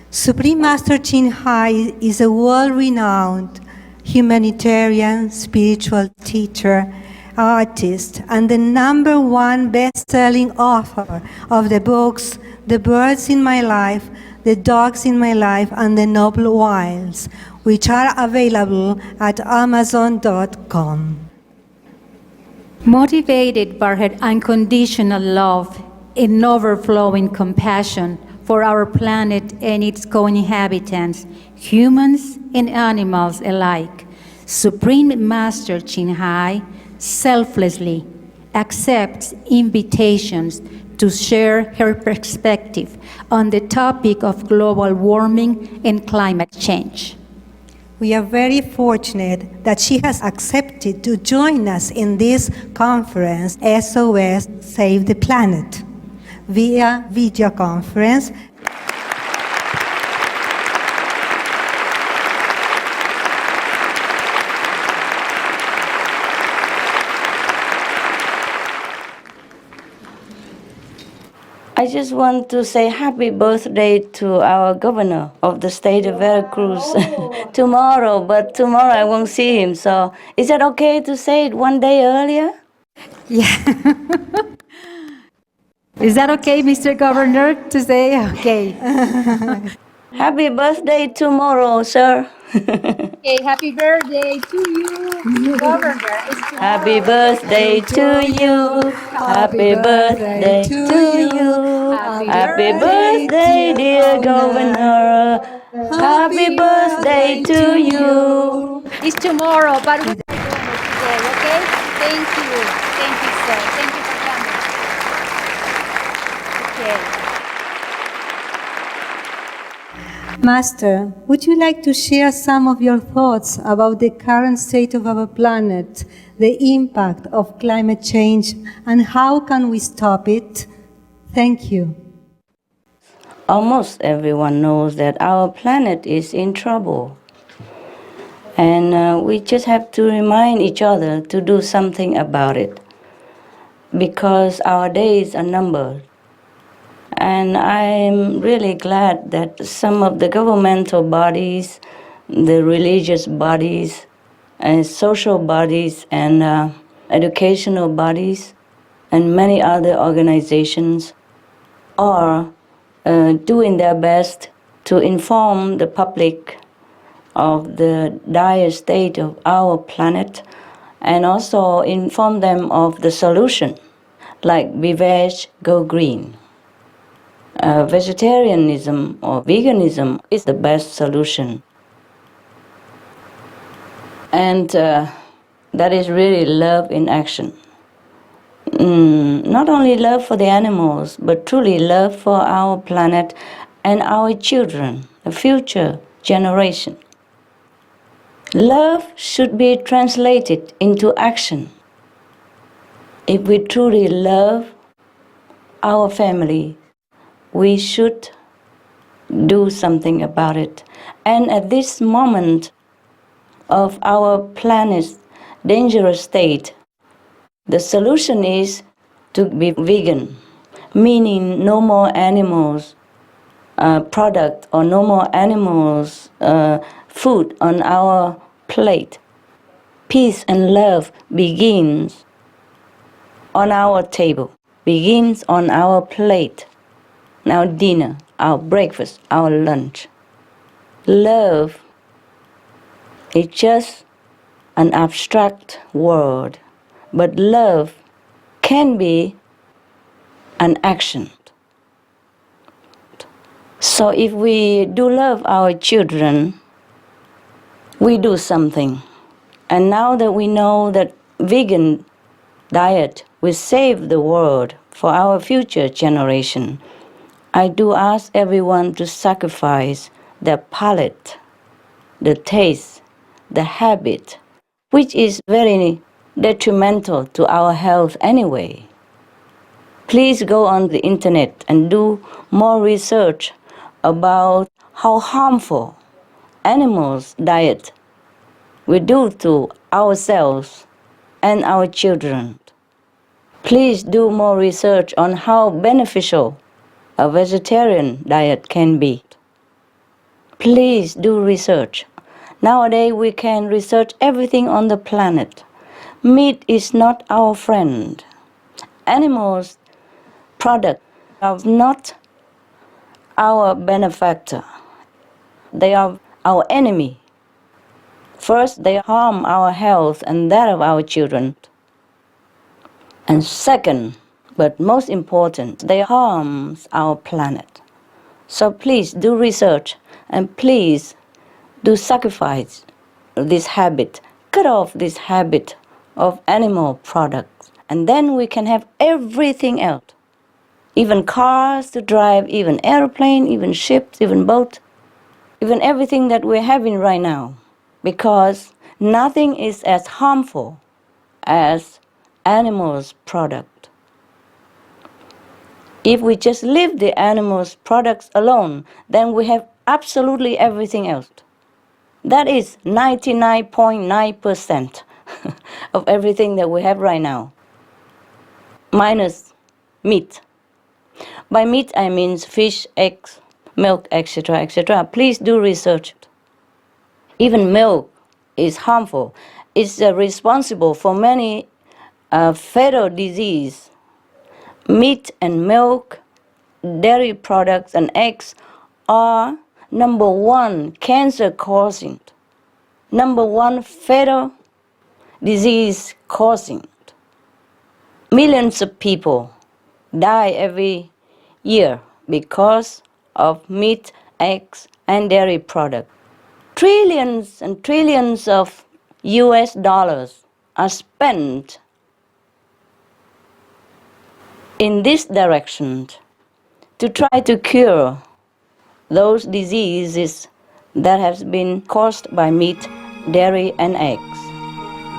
Supreme Master Chin Hai is a world-renowned humanitarian, spiritual teacher, artist, and the #1 best-selling author of the books the birds in my life, the dogs in my life, and the noble wilds, which are available at Amazon.com. Motivated by her unconditional love and overflowing compassion for our planet and its co-inhabitants, humans and animals alike, Supreme Master Ching Hai selflessly accepts invitations to share her perspective on the topic of global warming and climate change. We are very fortunate that she has accepted to join us in this conference, SOS Save the Planet, via video conference. I just want to say happy birthday to our governor of the state of Veracruz tomorrow, but tomorrow I won't see him. So is that okay to say it one day earlier? Yeah. Is that okay, Mr. Governor, to say? Okay. Happy birthday tomorrow, sir. Okay, happy birthday to you, Governor. Happy birthday to you. Happy birthday to you. Happy birthday, dear Governor. Happy birthday to you. It's tomorrow, but we're today, okay? Thank you. Thank you, sir. Thank you for coming. Okay. Master, would you like to share some of your thoughts about the current state of our planet, the impact of climate change, and how can we stop it? Thank you. Almost everyone knows that our planet is in trouble. And we just have to remind each other to do something about it, because our days are numbered. And I'm really glad that some of the governmental bodies, the religious bodies, and social bodies, and educational bodies, and many other organizations are doing their best to inform the public of the dire state of our planet, and also inform them of the solution, like Be Veg, Go Green. Vegetarianism or veganism is the best solution. And that is really love in action. Not only love for the animals, but truly love for our planet and our children, the future generation. Love should be translated into action. If we truly love our family, we should do something about it. And at this moment of our planet's dangerous state, the solution is to be vegan, meaning no more animals product or no more animals food on our plate. Peace and love begins on our table, begins on our plate. Our dinner, our breakfast, our lunch. Love is just an abstract word, but love can be an action. So if we do love our children, we do something. And now that we know that vegan diet will save the world for our future generation, I do ask everyone to sacrifice their palate, the taste, the habit, which is very detrimental to our health anyway. Please go on the internet and do more research about how harmful animals' diet will do to ourselves and our children. Please do more research on how beneficial a vegetarian diet can be. Please do research. Nowadays we can research everything on the planet. Meat is not our friend. Animals' products are not our benefactor. They are our enemy. First, they harm our health and that of our children. And second, but most important, they harm our planet. So please do research and please do sacrifice this habit, cut off this habit of animal products, and then we can have everything else. Even cars to drive, even airplane, even ships, even boat, even everything that we're having right now. Because nothing is as harmful as animals' product. If we just leave the animals' products alone, then we have absolutely everything else. That is 99.9% of everything that we have right now, minus meat. By meat, I mean fish, eggs, milk, etc., etc. Please do research it. Even milk is harmful. It's responsible for many fatal diseases. Meat and milk, dairy products and eggs are number one cancer causing, number one fatal disease causing. Millions of people die every year because of meat, eggs, and dairy products. Trillions and trillions of US dollars are spent in this direction to try to cure those diseases that have been caused by meat, dairy, and eggs.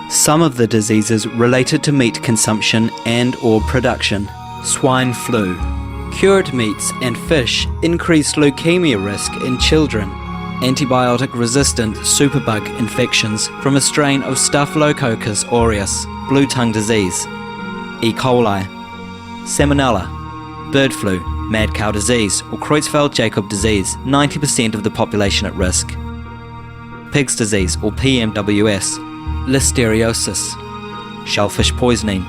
Some of the diseases related to meat consumption and or production: swine flu. Cured meats and fish increase leukemia risk in children. Antibiotic-resistant superbug infections from a strain of Staphylococcus aureus, blue tongue disease, E. coli, salmonella, bird flu, mad cow disease or Creutzfeldt-Jakob disease, 90% of the population at risk. Pig's disease or PMWS, listeriosis, shellfish poisoning,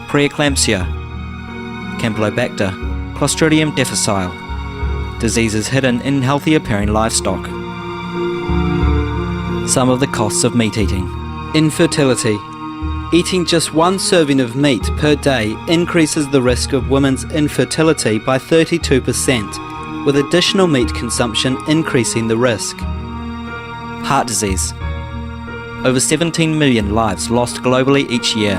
preeclampsia, Campylobacter, Clostridium difficile, diseases hidden in healthy appearing livestock. Some of the costs of meat eating. Infertility. Eating just one serving of meat per day increases the risk of women's infertility by 32%, with additional meat consumption increasing the risk. Heart disease. Over 17 million lives lost globally each year.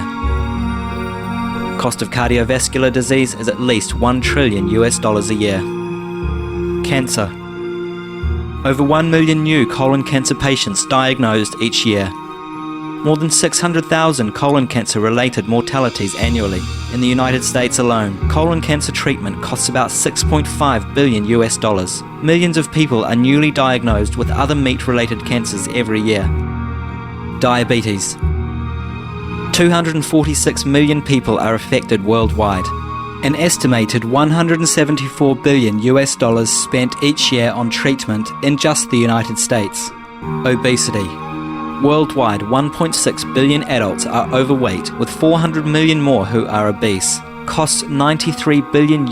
Cost of cardiovascular disease is at least $1 trillion a year. Cancer. Over 1 million new colon cancer patients diagnosed each year. More than 600,000 colon cancer-related mortalities annually. In the United States alone, colon cancer treatment costs about $6.5 billion. Millions of people are newly diagnosed with other meat-related cancers every year. Diabetes. 246 million people are affected worldwide. An estimated $174 billion spent each year on treatment in just the United States. Obesity. Worldwide, 1.6 billion adults are overweight, with 400 million more who are obese. Costs $93 billion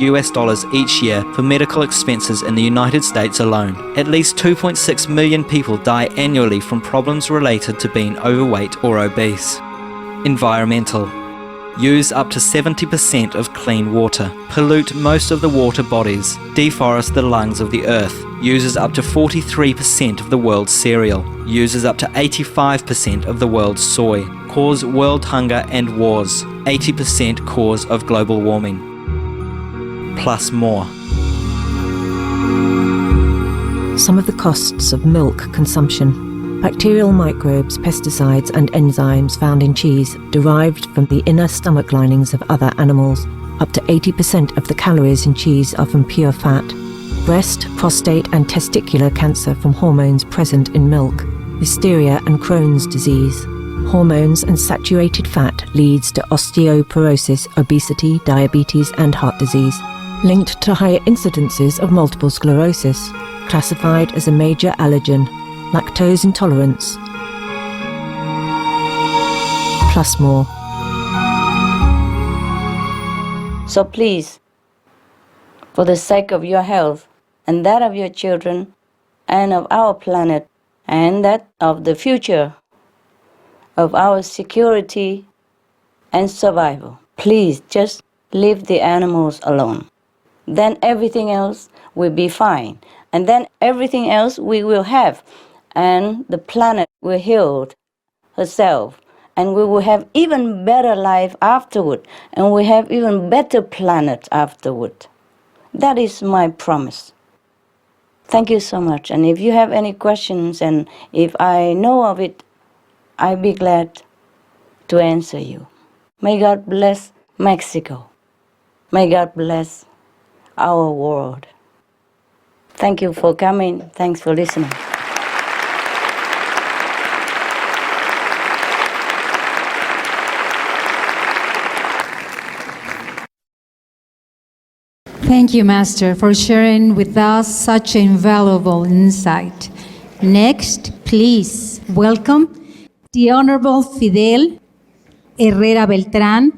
each year for medical expenses in the United States alone. At least 2.6 million people die annually from problems related to being overweight or obese. Environmental. Use up to 70% of clean water. Pollute most of the water bodies. Deforest the lungs of the earth. Uses up to 43% of the world's cereal. Uses up to 85% of the world's soy. Cause world hunger and wars. 80% cause of global warming. Plus more. Some of the costs of milk consumption. Bacterial microbes, pesticides and enzymes found in cheese derived from the inner stomach linings of other animals. Up to 80% of the calories in cheese are from pure fat. Breast, prostate and testicular cancer from hormones present in milk. Listeria and Crohn's disease. Hormones and saturated fat leads to osteoporosis, obesity, diabetes and heart disease. Linked to higher incidences of multiple sclerosis. Classified as a major allergen. Lactose intolerance. Plus more. So please, for the sake of your health, and that of your children, and of our planet, and that of the future, of our security and survival. Please just leave the animals alone. Then everything else will be fine. And then everything else we will have. And the planet will heal herself. And we will have even better life afterward. And we have even better planet afterward. That is my promise. Thank you so much. And if you have any questions, and if I know of it, I'll be glad to answer you. May God bless Mexico. May God bless our world. Thank you for coming. Thanks for listening. Thank you, Master, for sharing with us such invaluable insight. Next, please welcome the Honorable Fidel Herrera Beltrán,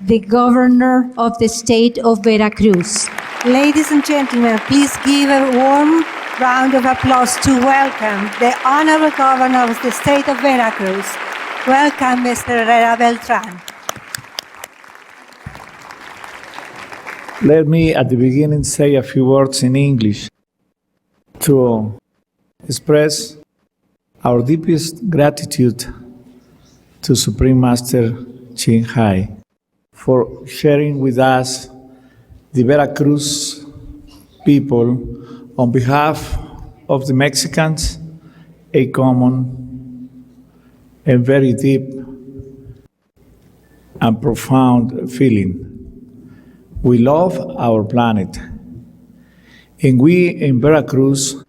the Governor of the State of Veracruz. Ladies and gentlemen, please give a warm round of applause to welcome the Honorable Governor of the State of Veracruz. Welcome, Mr. Herrera Beltrán. Let me at the beginning say a few words in English to express our deepest gratitude to Supreme Master Ching Hai for sharing with us the Veracruz people on behalf of the Mexicans a common and very deep and profound feeling. We love our planet, and we in Veracruz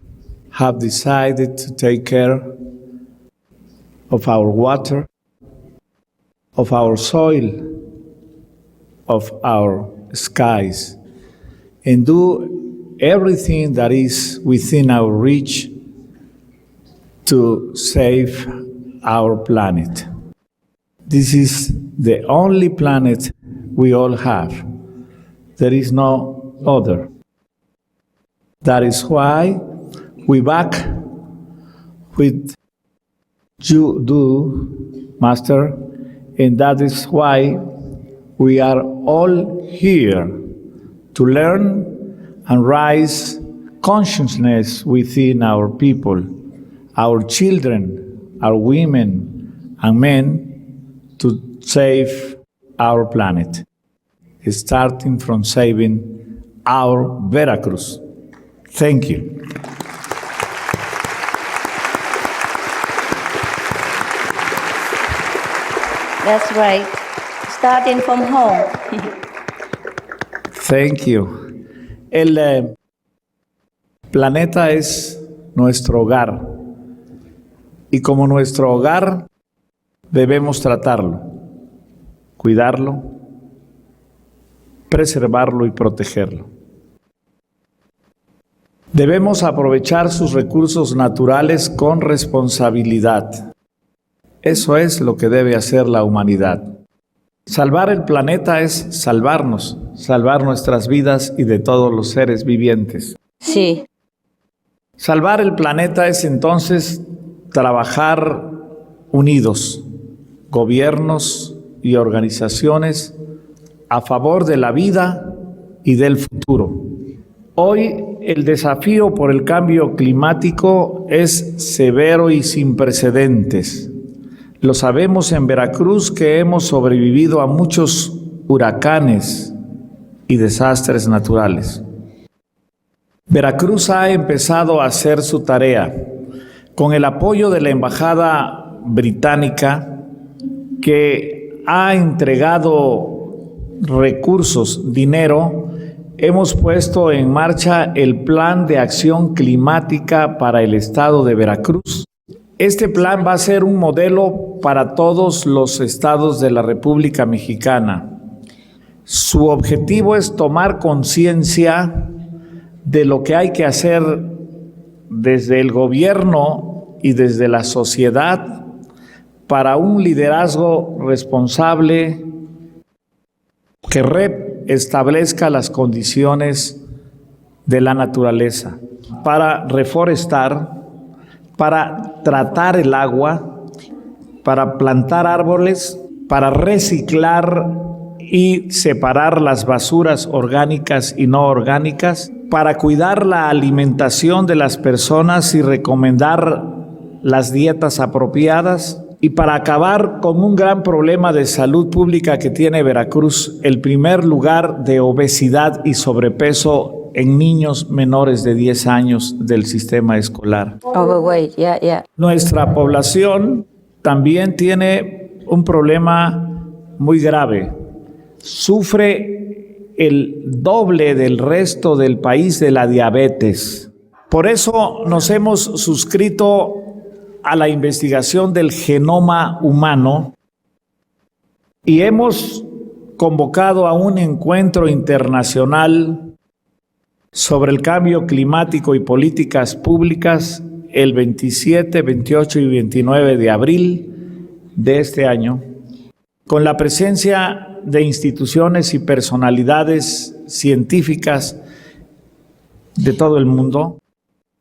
have decided to take care of our water, of our soil, of our skies, and do everything that is within our reach to save our planet. This is the only planet we all have. There is no other. That is why we back with you do, Master, and that is why we are all here to learn and raise consciousness within our people, our children, our women and men, to save our planet, starting from saving our Veracruz. Thank you. That's right. Starting from home. Thank you. El planeta es nuestro hogar y como nuestro hogar debemos tratarlo, cuidarlo, preservarlo y protegerlo. Debemos aprovechar sus recursos naturales con responsabilidad. Eso es lo que debe hacer la humanidad. Salvar el planeta es salvarnos, salvar nuestras vidas y de todos los seres vivientes. Sí. Salvar el planeta es entonces trabajar unidos, gobiernos y organizaciones a favor de la vida y del futuro. Hoy el desafío por el cambio climático es severo y sin precedentes. Lo sabemos en Veracruz, que hemos sobrevivido a muchos huracanes y desastres naturales. Veracruz ha empezado a hacer su tarea con el apoyo de la Embajada Británica, que ha entregado recursos, dinero. Hemos puesto en marcha el Plan de Acción Climática para el Estado de Veracruz. Este plan va a ser un modelo para todos los estados de la República Mexicana. Su objetivo es tomar conciencia de lo que hay que hacer desde el gobierno y desde la sociedad para un liderazgo responsable que establezca las condiciones de la naturaleza, para reforestar, para tratar el agua, para plantar árboles, para reciclar y separar las basuras orgánicas y no orgánicas, para cuidar la alimentación de las personas y recomendar las dietas apropiadas, y para acabar con un gran problema de salud pública que tiene Veracruz, el primer lugar de obesidad y sobrepeso en niños menores de 10 años del sistema escolar. Overweight, yeah. Nuestra población también tiene un problema muy grave. Sufre el doble del resto del país de la diabetes. Por eso nos hemos suscrito a la investigación del genoma humano y hemos convocado a un encuentro internacional sobre el cambio climático y políticas públicas el 27, 28 y 29 de abril de este año, con la presencia de instituciones y personalidades científicas de todo el mundo,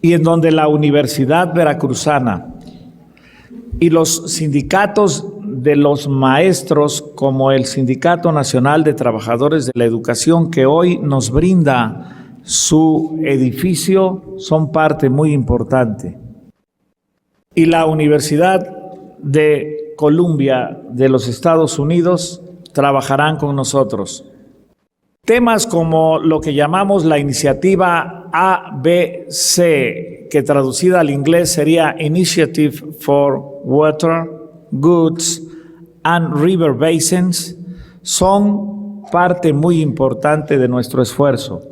y en donde la Universidad Veracruzana y los sindicatos de los maestros, como el Sindicato Nacional de Trabajadores de la Educación, que hoy nos brinda su edificio, son parte muy importante. Y la Universidad de Columbia de los Estados Unidos trabajarán con nosotros. Temas como lo que llamamos la iniciativa ABC, que traducida al inglés sería Initiative for Water, Goods and River Basins, son parte muy importante de nuestro esfuerzo.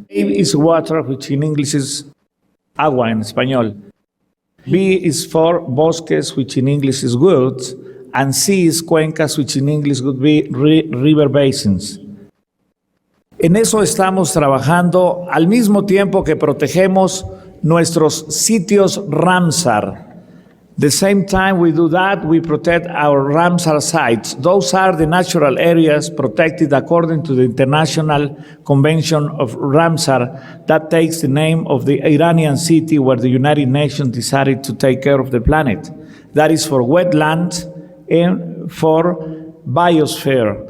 A is water, which in English is agua en español. B is for bosques, which in English is woods, and C is cuencas, which in English would be river basins. En eso estamos trabajando al mismo tiempo que protegemos nuestros sitios Ramsar. The same time we do that, we protect our Ramsar sites. Those are the natural areas protected according to the International Convention of Ramsar that takes the name of the Iranian city where the United Nations decided to take care of the planet. That is for wetlands and for biosphere.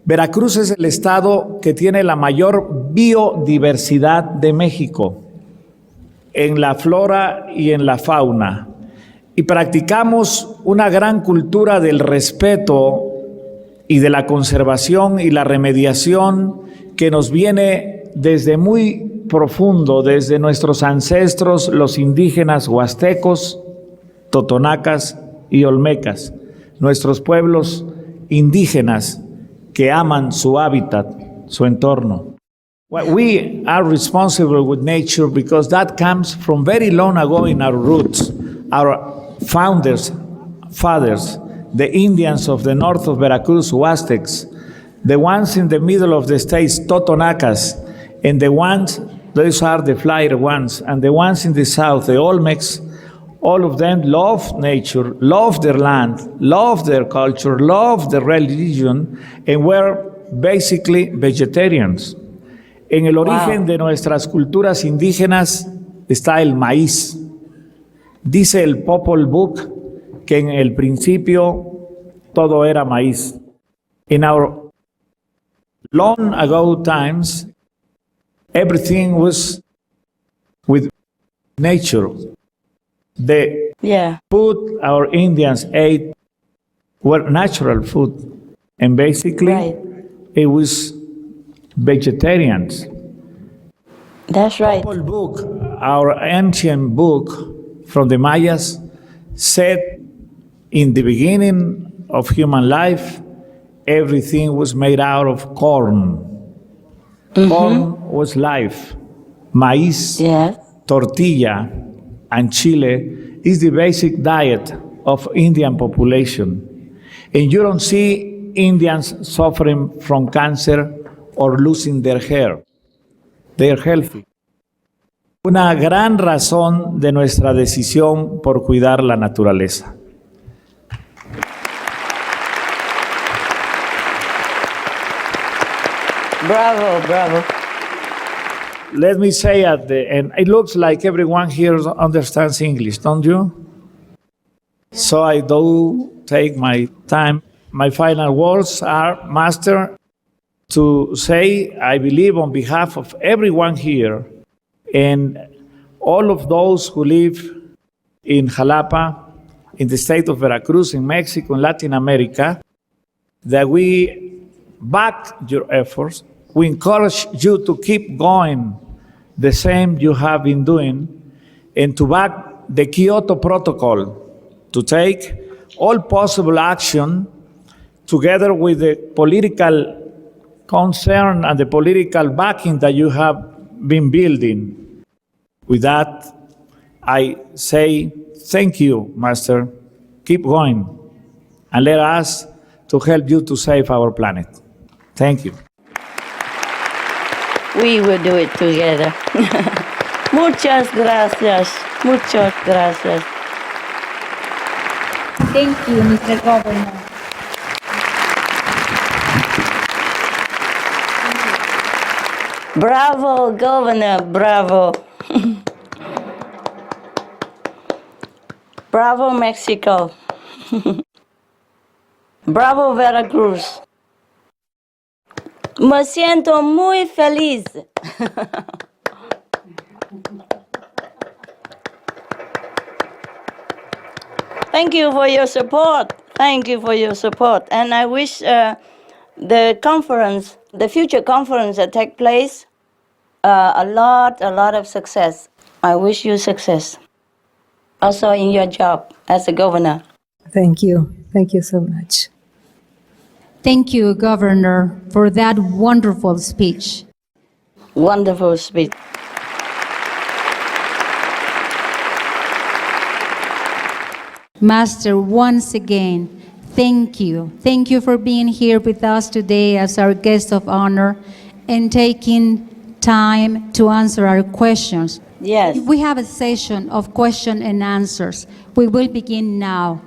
Veracruz es el estado que tiene la mayor biodiversidad de México en la flora y en la fauna. Y practicamos una gran cultura del respeto y de la conservación y la remediación que nos viene desde muy profundo, desde nuestros ancestros, los indígenas huastecos, totonacas y olmecas, nuestros pueblos indígenas que aman su hábitat, su entorno. We are responsible with nature because that comes from very long ago in our roots. Our founders, fathers, the Indians of the north of Veracruz, Huastecs, the ones in the middle of the states, Totonacas, and the ones, those are the flyer ones, and the ones in the south, the Olmecs, all of them love nature, love their land, love their culture, love their religion, and were basically vegetarians. En el origen de nuestras culturas indígenas está el maíz. Dice el Popol Vuh que en el principio todo era maíz. In our long ago times, everything was with nature. The food our Indians ate were natural food, and basically it was vegetarians. That's right. Popol Vuh, our ancient book from the Mayas, said in the beginning of human life, everything was made out of corn. Corn was life. Maíz, tortilla, and chile is the basic diet of Indian population. And you don't see Indians suffering from cancer or losing their hair. They are healthy. Una gran razón de nuestra decisión por cuidar la naturaleza. Bravo, bravo. let me say at the end, it looks like everyone here understands English, don't you? So I do take my time. My final words are, Master, to say, I believe on behalf of everyone here and all of those who live in Jalapa, in the state of Veracruz, in Mexico, in Latin America, that we back your efforts. We encourage you to keep going the same you have been doing and to back the Kyoto Protocol, to take all possible action together with the political concern and the political backing that you have been building. With that, I say thank you, Master. Keep going and let us to help you to save our planet. Thank you. We will do it together. Muchas gracias. Muchas gracias. Thank you, Mr. Governor. Bravo, Governor, bravo. Bravo, Mexico. Bravo, Veracruz. Me siento muy feliz. Thank you for your support. Thank you for your support. And I wish the conference, the future conference that take place, a lot of success. I wish you success. Also in your job as a governor. Thank you. Thank you so much. Thank you, Governor, for that wonderful speech. Wonderful speech. Master, once again, thank you. Thank you for being here with us today as our guest of honor and taking time to answer our questions. Yes. We have a session of question and answers. We will begin now.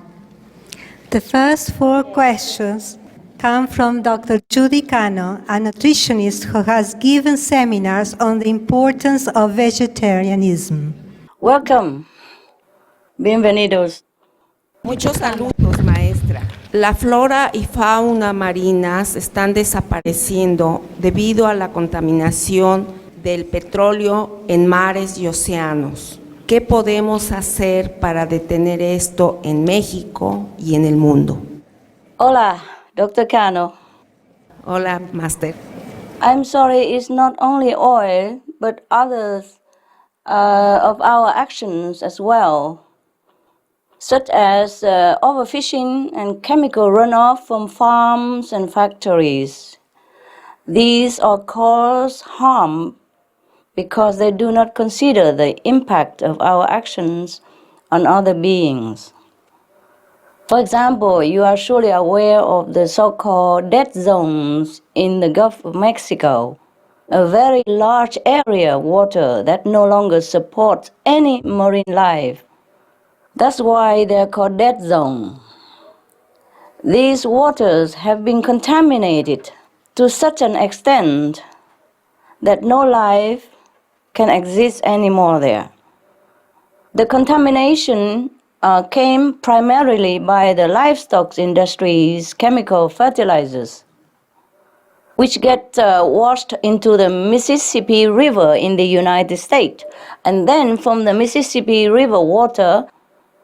The first 4 questions come from Dr. Judy Cano, a nutritionist who has given seminars on the importance of vegetarianism. Welcome. Bienvenidos. Muchos saludos, maestra. La flora y fauna marinas están desapareciendo debido a la contaminación del petróleo en mares y océanos. ¿Qué podemos hacer para detener esto en México y en el mundo? Hola, Dr. Cano. Hola, Master. I'm sorry, it's not only oil, but others of our actions as well, such as overfishing and chemical runoff from farms and factories. These all cause harm because they do not consider the impact of our actions on other beings. For example, you are surely aware of the so-called dead zones in the Gulf of Mexico, a very large area of water that no longer supports any marine life. That's why they're called dead zones. These waters have been contaminated to such an extent that no life can exist anymore there. The contamination came primarily by the livestock industry's chemical fertilizers, which get washed into the Mississippi River in the United States. And then from the Mississippi River water,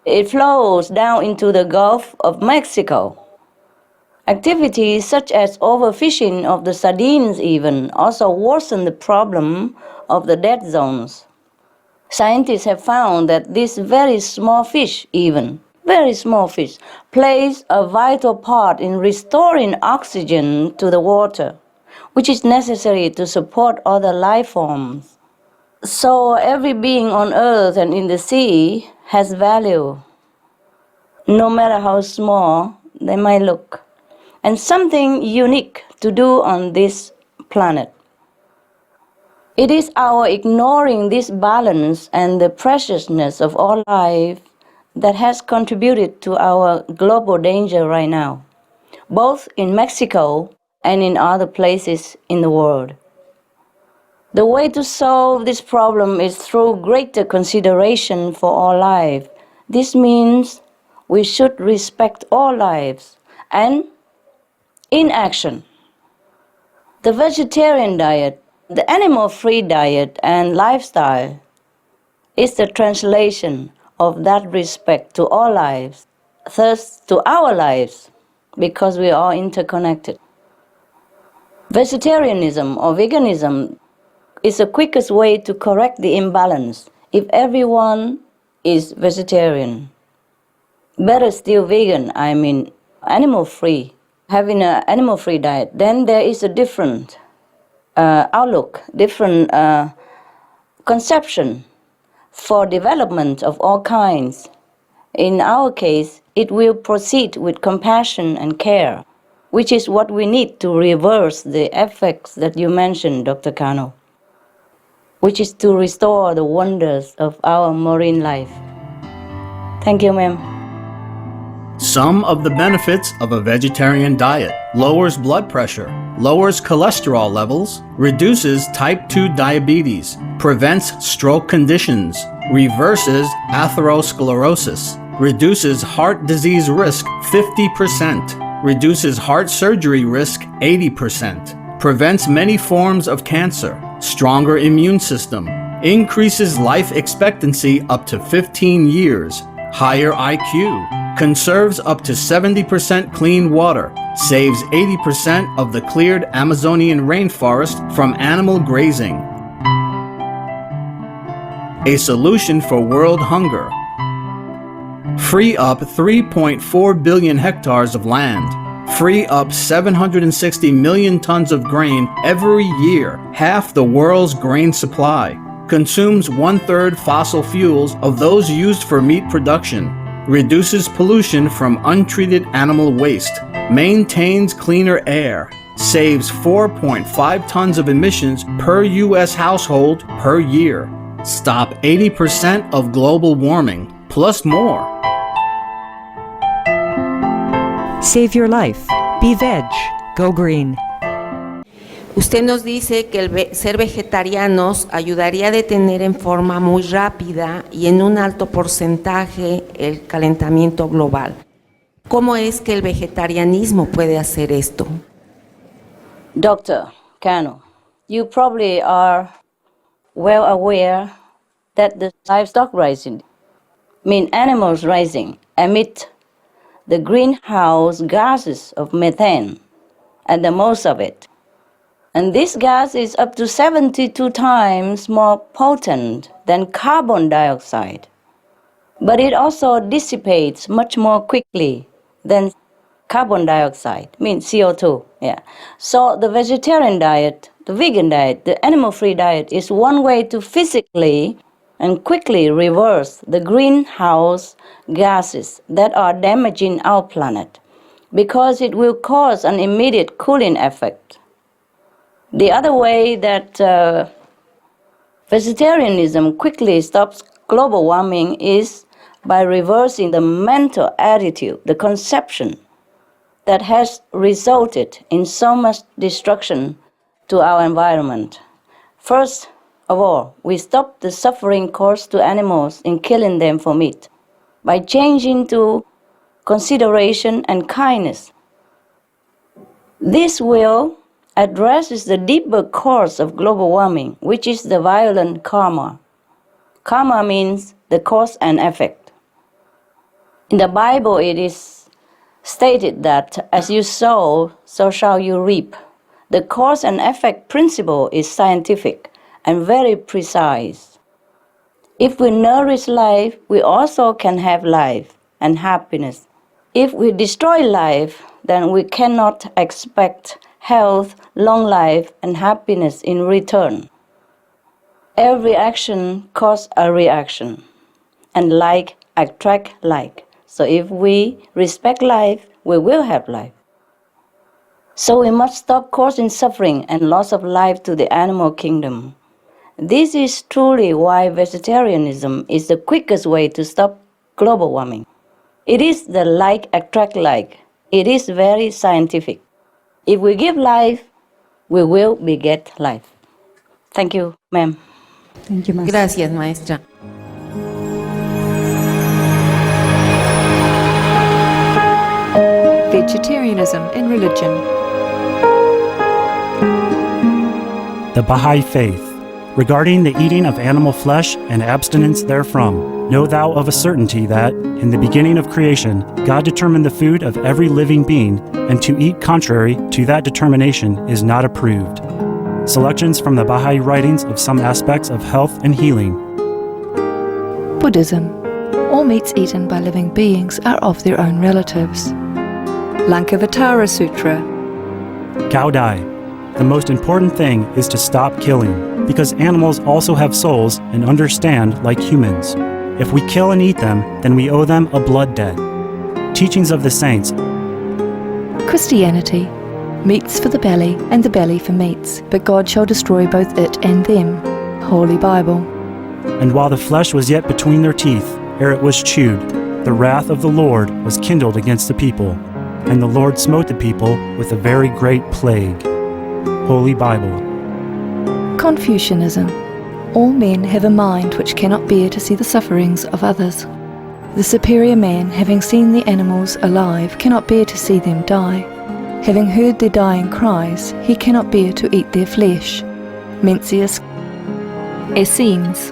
it flows down into the Gulf of Mexico. Activities such as overfishing of the sardines even also worsen the problem of the dead zones. Scientists have found that this very small fish even, very small fish, plays a vital part in restoring oxygen to the water, which is necessary to support other life forms. So every being on earth and in the sea has value, no matter how small they might look, and something unique to do on this planet. It is our ignoring this balance and the preciousness of all life that has contributed to our global danger right now, both in Mexico and in other places in the world. The way to solve this problem is through greater consideration for all life. This means we should respect all lives and in action. The vegetarian diet, the animal-free diet and lifestyle is the translation of that respect to all lives, thus to our lives, because we are interconnected. Vegetarianism or veganism is the quickest way to correct the imbalance if everyone is vegetarian. Better still vegan, I mean animal-free, having an animal-free diet, then there is a different outlook, different conception for development of all kinds. In our case, it will proceed with compassion and care, which is what we need to reverse the effects that you mentioned, Dr. Kano, which is to restore the wonders of our marine life. Thank you, ma'am. Some of the benefits of a vegetarian diet: lowers blood pressure, lowers cholesterol levels, reduces type 2 diabetes, prevents stroke conditions, reverses atherosclerosis, reduces heart disease risk 50%, reduces heart surgery risk 80%, prevents many forms of cancer, stronger immune system, increases life expectancy up to 15 years, higher IQ, conserves up to 70% clean water, saves 80% of the cleared Amazonian rainforest from animal grazing. A solution for world hunger. Free up 3.4 billion hectares of land. Free up 760 million tons of grain every year, half the world's grain supply. Consumes 1/3 fossil fuels of those used for meat production. Reduces pollution from untreated animal waste, maintains cleaner air, saves 4.5 tons of emissions per U.S. household per year, stop 80% of global warming, plus more. Save your life. Be veg. Go green. Usted nos dice que ser vegetarianos ayudaría a detener en forma muy rápida y en un alto porcentaje el calentamiento global. ¿Cómo es que el vegetarianismo puede hacer esto? Dr. Kano, you probably are well aware that the livestock rising, animals rising, emit the greenhouse gases of methane, and the most of it. And this gas is up to 72 times more potent than carbon dioxide. But it also dissipates much more quickly than carbon dioxide, CO2. Yeah. So the vegetarian diet, the vegan diet, the animal-free diet is one way to physically and quickly reverse the greenhouse gases that are damaging our planet, because it will cause an immediate cooling effect. The other way that vegetarianism quickly stops global warming is by reversing the mental attitude, the conception that has resulted in so much destruction to our environment. First of all, we stop the suffering caused to animals in killing them for meat by changing to consideration and kindness. This will addresses the deeper cause of global warming, which is the violent karma. Karma means the cause and effect. In the Bible, it is stated that as you sow, so shall you reap. The cause and effect principle is scientific and very precise. If we nourish life, we also can have life and happiness. If we destroy life, then we cannot expect health, long life, and happiness in return. Every action causes a reaction, and like attract like. So if we respect life, we will have life. So we must stop causing suffering and loss of life to the animal kingdom. This is truly why vegetarianism is the quickest way to stop global warming. It is the like attract like. It is very scientific. If we give life, we will beget life. Thank you, ma'am. Thank you, Master. Gracias, maestra. Vegetarianism in religion. The Baha'i Faith. Regarding the eating of animal flesh and abstinence therefrom, know thou of a certainty that, in the beginning of creation, God determined the food of every living being, and to eat contrary to that determination is not approved. Selections from the Baha'i writings of some aspects of health and healing. Buddhism. All meats eaten by living beings are of their own relatives. Lankavatara Sutra. Gaudai. The most important thing is to stop killing, because animals also have souls and understand like humans. If we kill and eat them, then we owe them a blood debt. Teachings of the Saints. Christianity. Meats for the belly, and the belly for meats, but God shall destroy both it and them. Holy Bible. And while the flesh was yet between their teeth, ere it was chewed, the wrath of the Lord was kindled against the people, and the Lord smote the people with a very great plague. Holy Bible. Confucianism. All men have a mind which cannot bear to see the sufferings of others. The superior man, having seen the animals alive, cannot bear to see them die. Having heard their dying cries, he cannot bear to eat their flesh. Mencius. Essenes.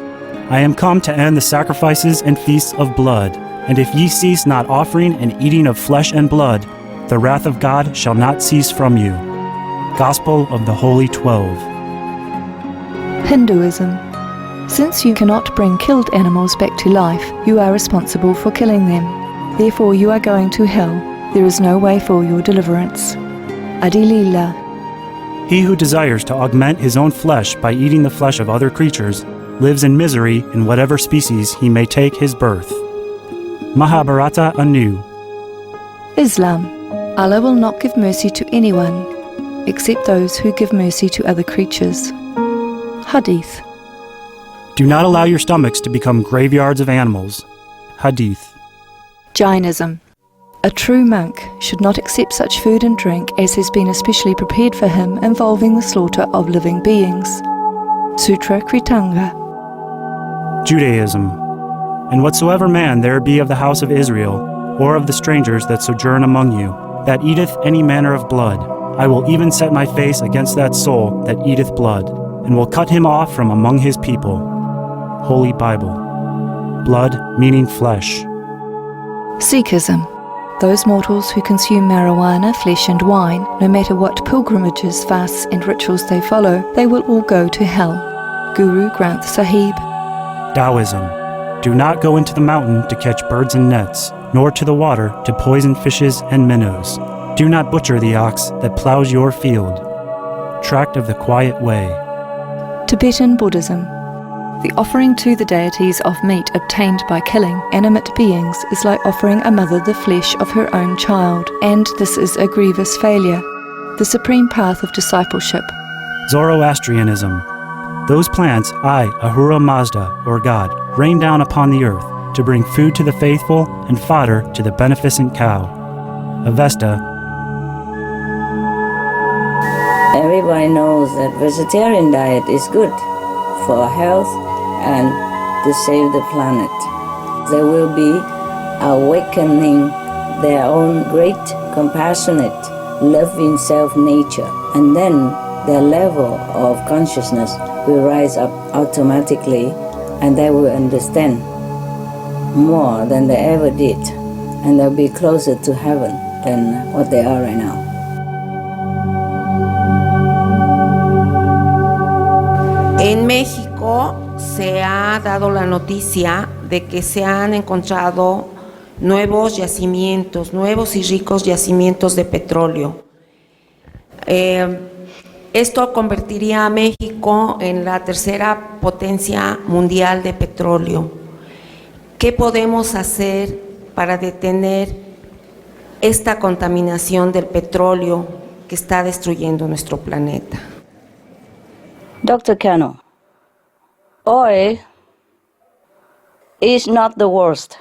I am come to end the sacrifices and feasts of blood, and if ye cease not offering and eating of flesh and blood, the wrath of God shall not cease from you. Gospel of the Holy 12. Hinduism. Since you cannot bring killed animals back to life, you are responsible for killing them. Therefore you are going to hell. There is no way for your deliverance. Adilila. He who desires to augment his own flesh by eating the flesh of other creatures lives in misery in whatever species he may take his birth. Mahabharata anew. Islam. Allah will not give mercy to anyone except those who give mercy to other creatures. Hadith. Do not allow your stomachs to become graveyards of animals. Hadith. Jainism. A true monk should not accept such food and drink as has been especially prepared for him involving the slaughter of living beings. Sutra Kritanga. Judaism. And whatsoever man there be of the house of Israel, or of the strangers that sojourn among you, that eateth any manner of blood, I will even set my face against that soul that eateth blood, and will cut him off from among his people. Holy Bible. Blood meaning flesh. Sikhism. Those mortals who consume marijuana, flesh and wine, no matter what pilgrimages, fasts and rituals they follow, they will all go to hell. Guru Granth Sahib. Taoism. Do not go into the mountain to catch birds and nets, nor to the water to poison fishes and minnows. Do not butcher the ox that plows your field. Tract of the Quiet Way. Tibetan Buddhism. The offering to the deities of meat obtained by killing animate beings is like offering a mother the flesh of her own child, and this is a grievous failure. The supreme path of discipleship. Zoroastrianism. Those plants I, Ahura Mazda, or God, rain down upon the earth to bring food to the faithful and fodder to the beneficent cow. Avesta. Everybody knows that vegetarian diet is good for health and to save the planet. They will be awakening their own great, compassionate, loving self-nature, and then their level of consciousness will rise up automatically, and they will understand more than they ever did, and they'll be closer to heaven than what they are right now. En México se ha dado la noticia de que se han encontrado nuevos yacimientos, nuevos y ricos yacimientos de petróleo. Esto convertiría a México en la tercera potencia mundial de petróleo. ¿Qué podemos hacer para detener esta contaminación del petróleo que está destruyendo nuestro planeta? Dr. Cano, oil is not the worst.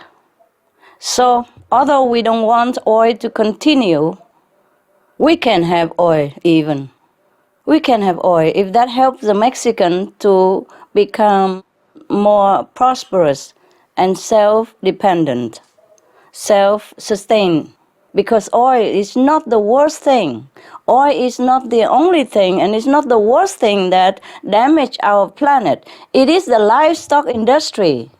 So, although we don't want oil to continue, we can have oil even. We can have oil if that helps the Mexican to become more prosperous and self-dependent, self-sustained. Because oil is not the worst thing. Oil is not the only thing, and it's not the worst thing that damages our planet. It is the livestock industry.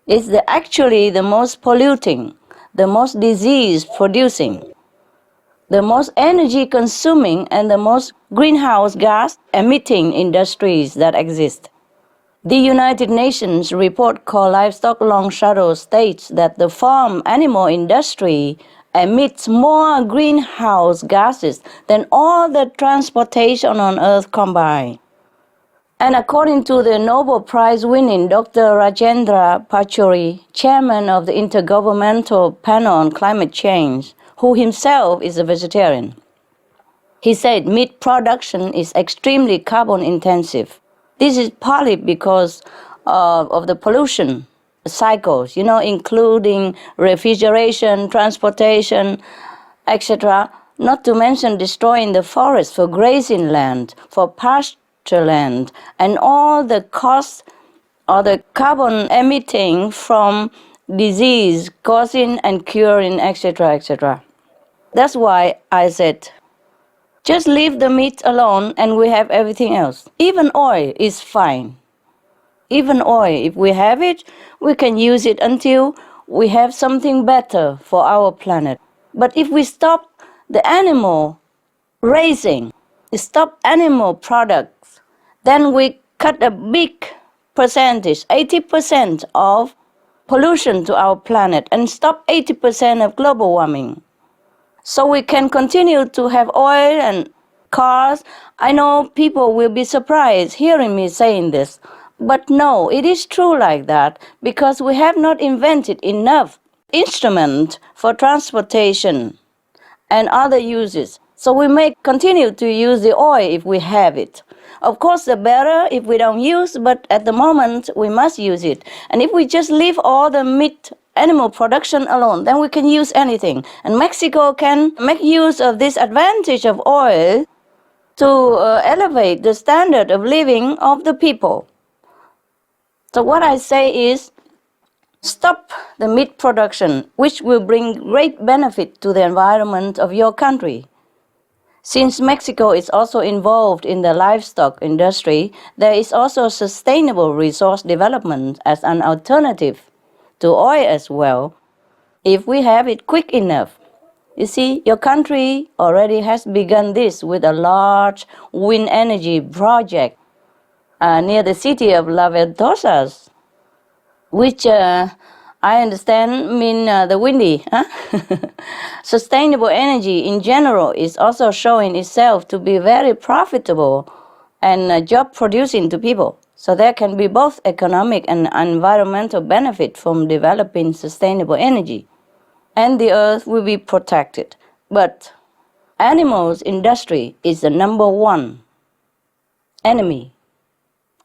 It's actually the most polluting, the most disease-producing, the most energy-consuming, and the most greenhouse gas-emitting industries that exist. The United Nations report called Livestock Long Shadow states that the farm animal industry emits more greenhouse gases than all the transportation on Earth combined. And according to the Nobel Prize-winning Dr. Rajendra Pachauri, chairman of the Intergovernmental Panel on Climate Change, who himself is a vegetarian, he said meat production is extremely carbon intensive. This is partly because of the pollution cycles, including refrigeration, transportation, etc., not to mention destroying the forest for grazing land, for pasture land, and all the costs or the carbon emitting from disease causing and curing, etc., etc. That's why I said, just leave the meat alone and we have everything else. Even oil is fine. Even oil, if we have it, we can use it until we have something better for our planet. But if we stop the animal raising, stop animal products, then we cut a big percentage, 80% of pollution to our planet, and stop 80% of global warming. So we can continue to have oil and cars. I know people will be surprised hearing me saying this. But no, it is true like that because we have not invented enough instrument for transportation and other uses. So we may continue to use the oil if we have it. Of course, the better if we don't use, but at the moment we must use it. And if we just leave all the meat animal production alone, then we can use anything. And Mexico can make use of this advantage of oil to elevate the standard of living of the people. So what I say is, stop the meat production, which will bring great benefit to the environment of your country. Since Mexico is also involved in the livestock industry, there is also sustainable resource development as an alternative to oil as well, if we have it quick enough. You see, your country already has begun this with a large wind energy project near the city of La Ventosas, which I understand mean the windy. Sustainable energy in general is also showing itself to be very profitable and job producing to people. So there can be both economic and environmental benefit from developing sustainable energy. And the earth will be protected. But animals industry is the number one enemy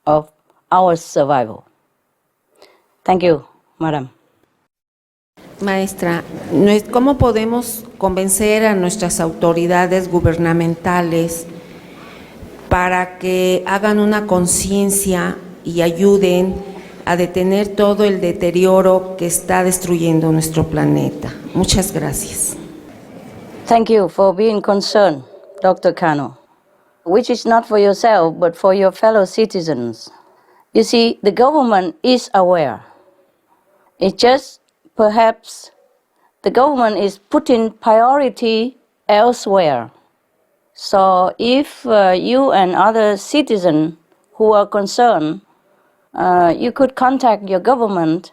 of our survival. Thank you, Madam. Maestra, ¿cómo podemos convencer a nuestras autoridades gubernamentales para que hagan una conciencia y ayuden a detener todo el deterioro que está destruyendo nuestro planeta? Muchas gracias. Thank you for being concerned, Dr. Cano, which is not for yourself, but for your fellow citizens. You see, the government is aware. It's just perhaps the government is putting priority elsewhere. So if you and other citizens who are concerned, you could contact your government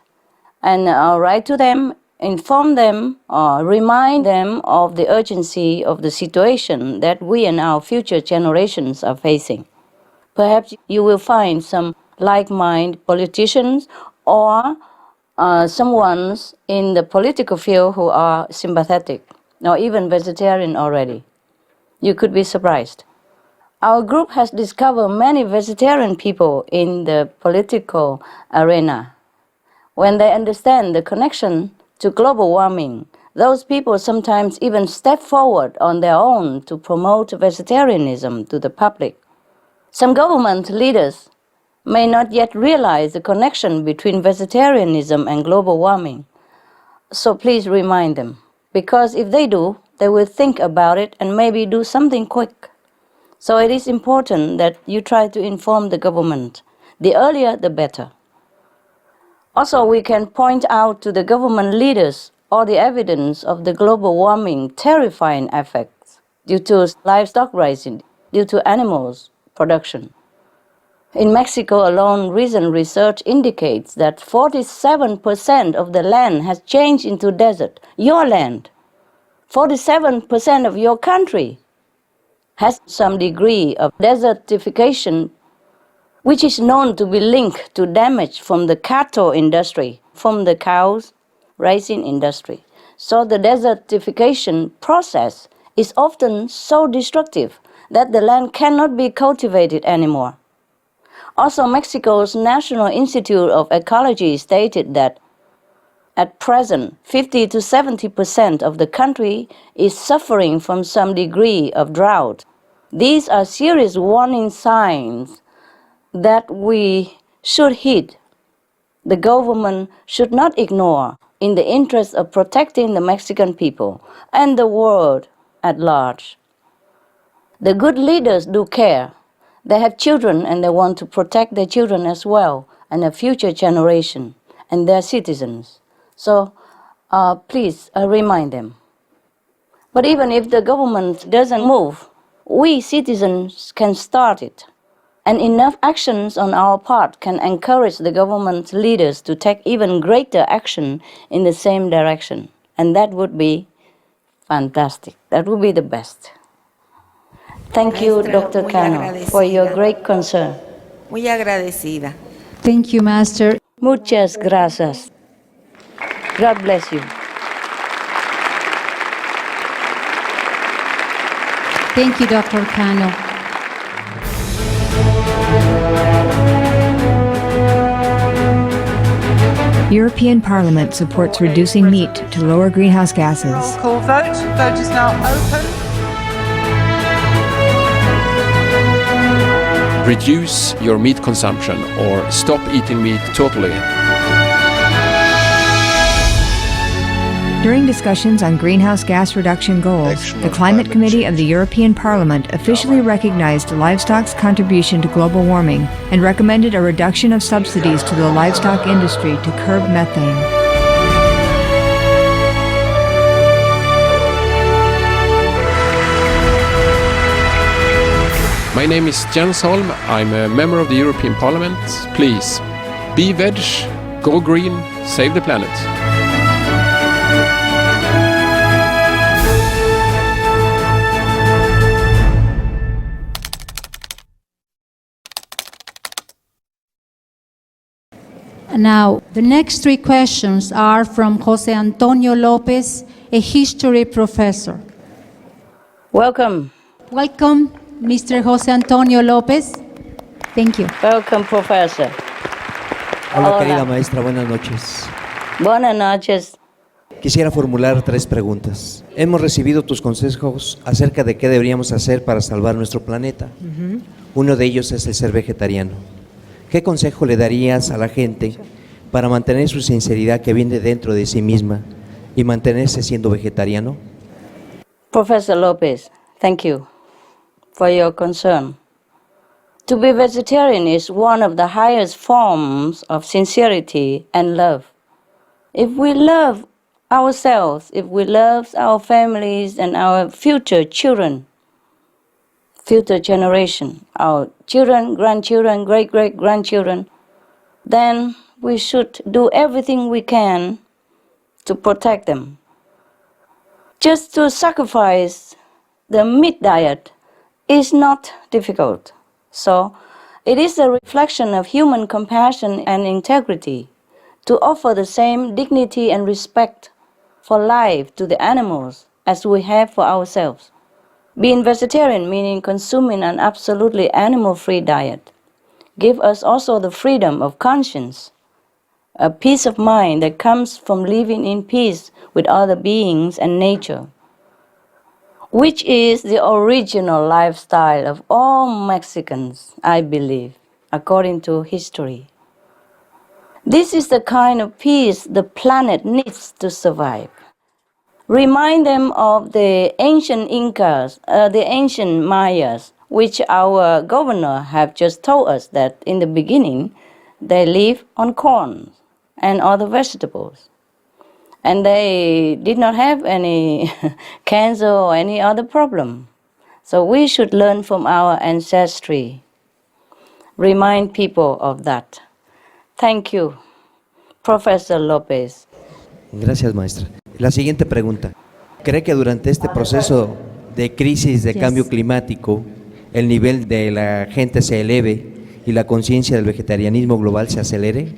and write to them, inform them, or remind them of the urgency of the situation that we and our future generations are facing. Perhaps you will find some like-minded politicians or someone in the political field who are sympathetic, or even vegetarian already. You could be surprised. Our group has discovered many vegetarian people in the political arena. When they understand the connection to global warming, Those people sometimes even step forward on their own to promote vegetarianism to the public. Some government leaders may not yet realize the connection between vegetarianism and global warming. So please remind them, because if they do, they will think about it and maybe do something quick. So it is important that you try to inform the government. The earlier, the better. Also, we can point out to the government leaders all the evidence of the global warming terrifying effects due to livestock rising, due to animals production. In Mexico alone, recent research indicates that 47% of the land has changed into desert. Your land, 47% of your country has some degree of desertification, which is known to be linked to damage from the cattle industry, from the cows raising industry. So the desertification process is often so destructive that the land cannot be cultivated anymore. Also, Mexico's National Institute of Ecology stated that at present, 50 to 70% of the country is suffering from some degree of drought. These are serious warning signs that we should heed. The government should not ignore in the interest of protecting the Mexican people and the world at large. The good leaders do care. They have children and they want to protect their children as well and a future generation and their citizens. So please remind them. But even if the government doesn't move, we citizens can start it. And enough actions on our part can encourage the government leaders to take even greater action in the same direction. And that would be fantastic. That would be the best. Thank you, Dr. Cano, for your great concern. Muy agradecida. Thank you, Master. Muchas gracias. God bless you. Thank you, Dr. Cano. European Parliament supports reducing meat to lower greenhouse gases. Call vote. Vote is now open. Reduce your meat consumption or stop eating meat totally. During discussions on greenhouse gas reduction goals, the Climate Committee of the European Parliament officially recognized livestock's contribution to global warming and recommended a reduction of subsidies to the livestock industry to curb methane. My name is Jens Holm. I'm a member of the European Parliament. Please, be veg, go green, save the planet. Now, the next three questions are from Jose Antonio Lopez, a history professor. Welcome. Welcome, Mr. Jose Antonio Lopez. Thank you. Welcome, Professor. Hola, querida maestra, buenas noches. Buenas noches. Quisiera formular 3 preguntas. Hemos recibido tus consejos acerca de qué deberíamos hacer para salvar nuestro planeta. Uno de ellos es el ser vegetariano. ¿Qué consejo le darías a la gente para mantener su sinceridad que viene dentro de sí misma y mantenerse siendo vegetariano? Professor Lopez, thank you for your concern. To be vegetarian is one of the highest forms of sincerity and love. If we love ourselves, if we love our families and our future children, future generation, our children, grandchildren, great-great-grandchildren, then we should do everything we can to protect them. Just to sacrifice the meat diet is not difficult. So it is a reflection of human compassion and integrity to offer the same dignity and respect for life to the animals as we have for ourselves. Being vegetarian, meaning consuming an absolutely animal-free diet, give us also the freedom of conscience, a peace of mind that comes from living in peace with other beings and nature, which is the original lifestyle of all Mexicans, I believe, according to history. This is the kind of peace the planet needs to survive. Remind them of the ancient Incas, the ancient Mayas, which our governor have just told us that in the beginning they live on corn and other vegetables. And they did not have any cancer or any other problem. So we should learn from our ancestry. Remind people of that. Thank you, Professor Lopez. Gracias, maestra. La siguiente pregunta. ¿Cree que durante este proceso de crisis de cambio climático el nivel de la gente se eleve y la conciencia del vegetarianismo global se acelere?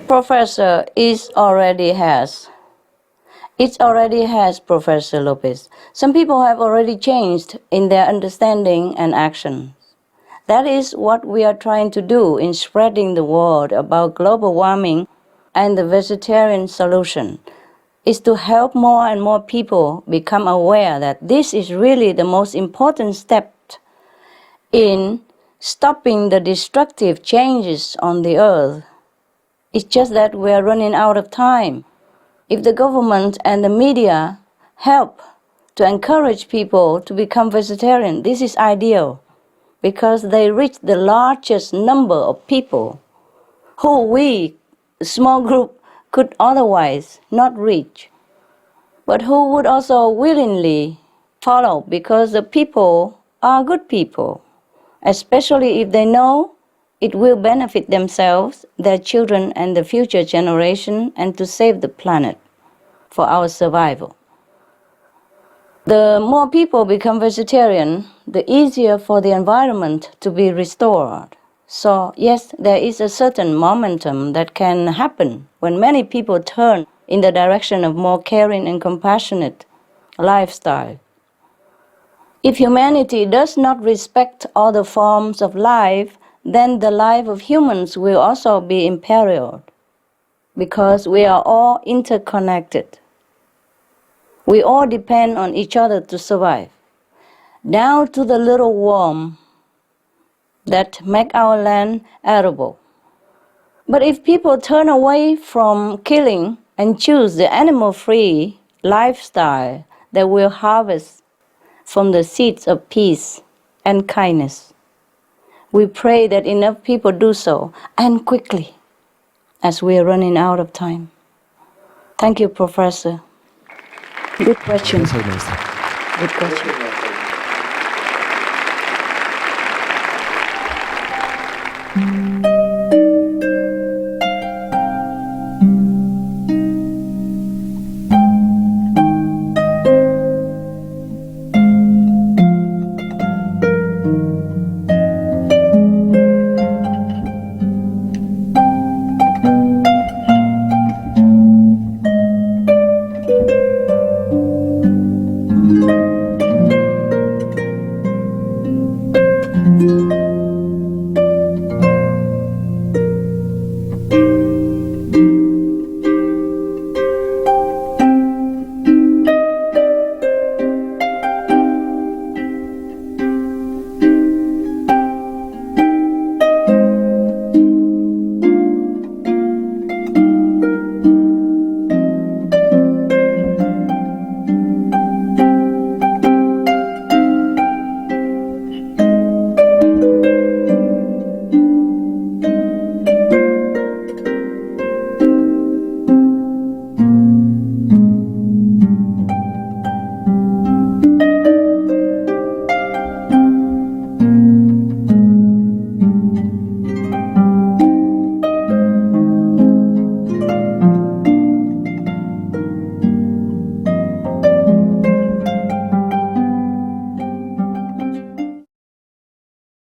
Professor, it already has, Professor Lopez. Some people have already changed in their understanding and action. That is what we are trying to do in spreading the word about global warming and the vegetarian solution, is to help more and more people become aware that this is really the most important step in stopping the destructive changes on the earth. It's just that we are running out of time. If the government and the media help to encourage people to become vegetarian, this is ideal, because they reach the largest number of people who we, a small group, could otherwise not reach, but who would also willingly follow, because the people are good people, especially if they know it will benefit themselves, their children, and the future generation, and to save the planet for our survival. The more people become vegetarian, the easier for the environment to be restored. So yes, there is a certain momentum that can happen when many people turn in the direction of more caring and compassionate lifestyle. If humanity does not respect other forms of life, then the life of humans will also be imperiled, because we are all interconnected. We all depend on each other to survive, down to the little worm that make our land arable. But if people turn away from killing and choose the animal-free lifestyle that will harvest from the seeds of peace and kindness, we pray that enough people do so, and quickly, as we are running out of time. Thank you, Professor. Good question. Good question.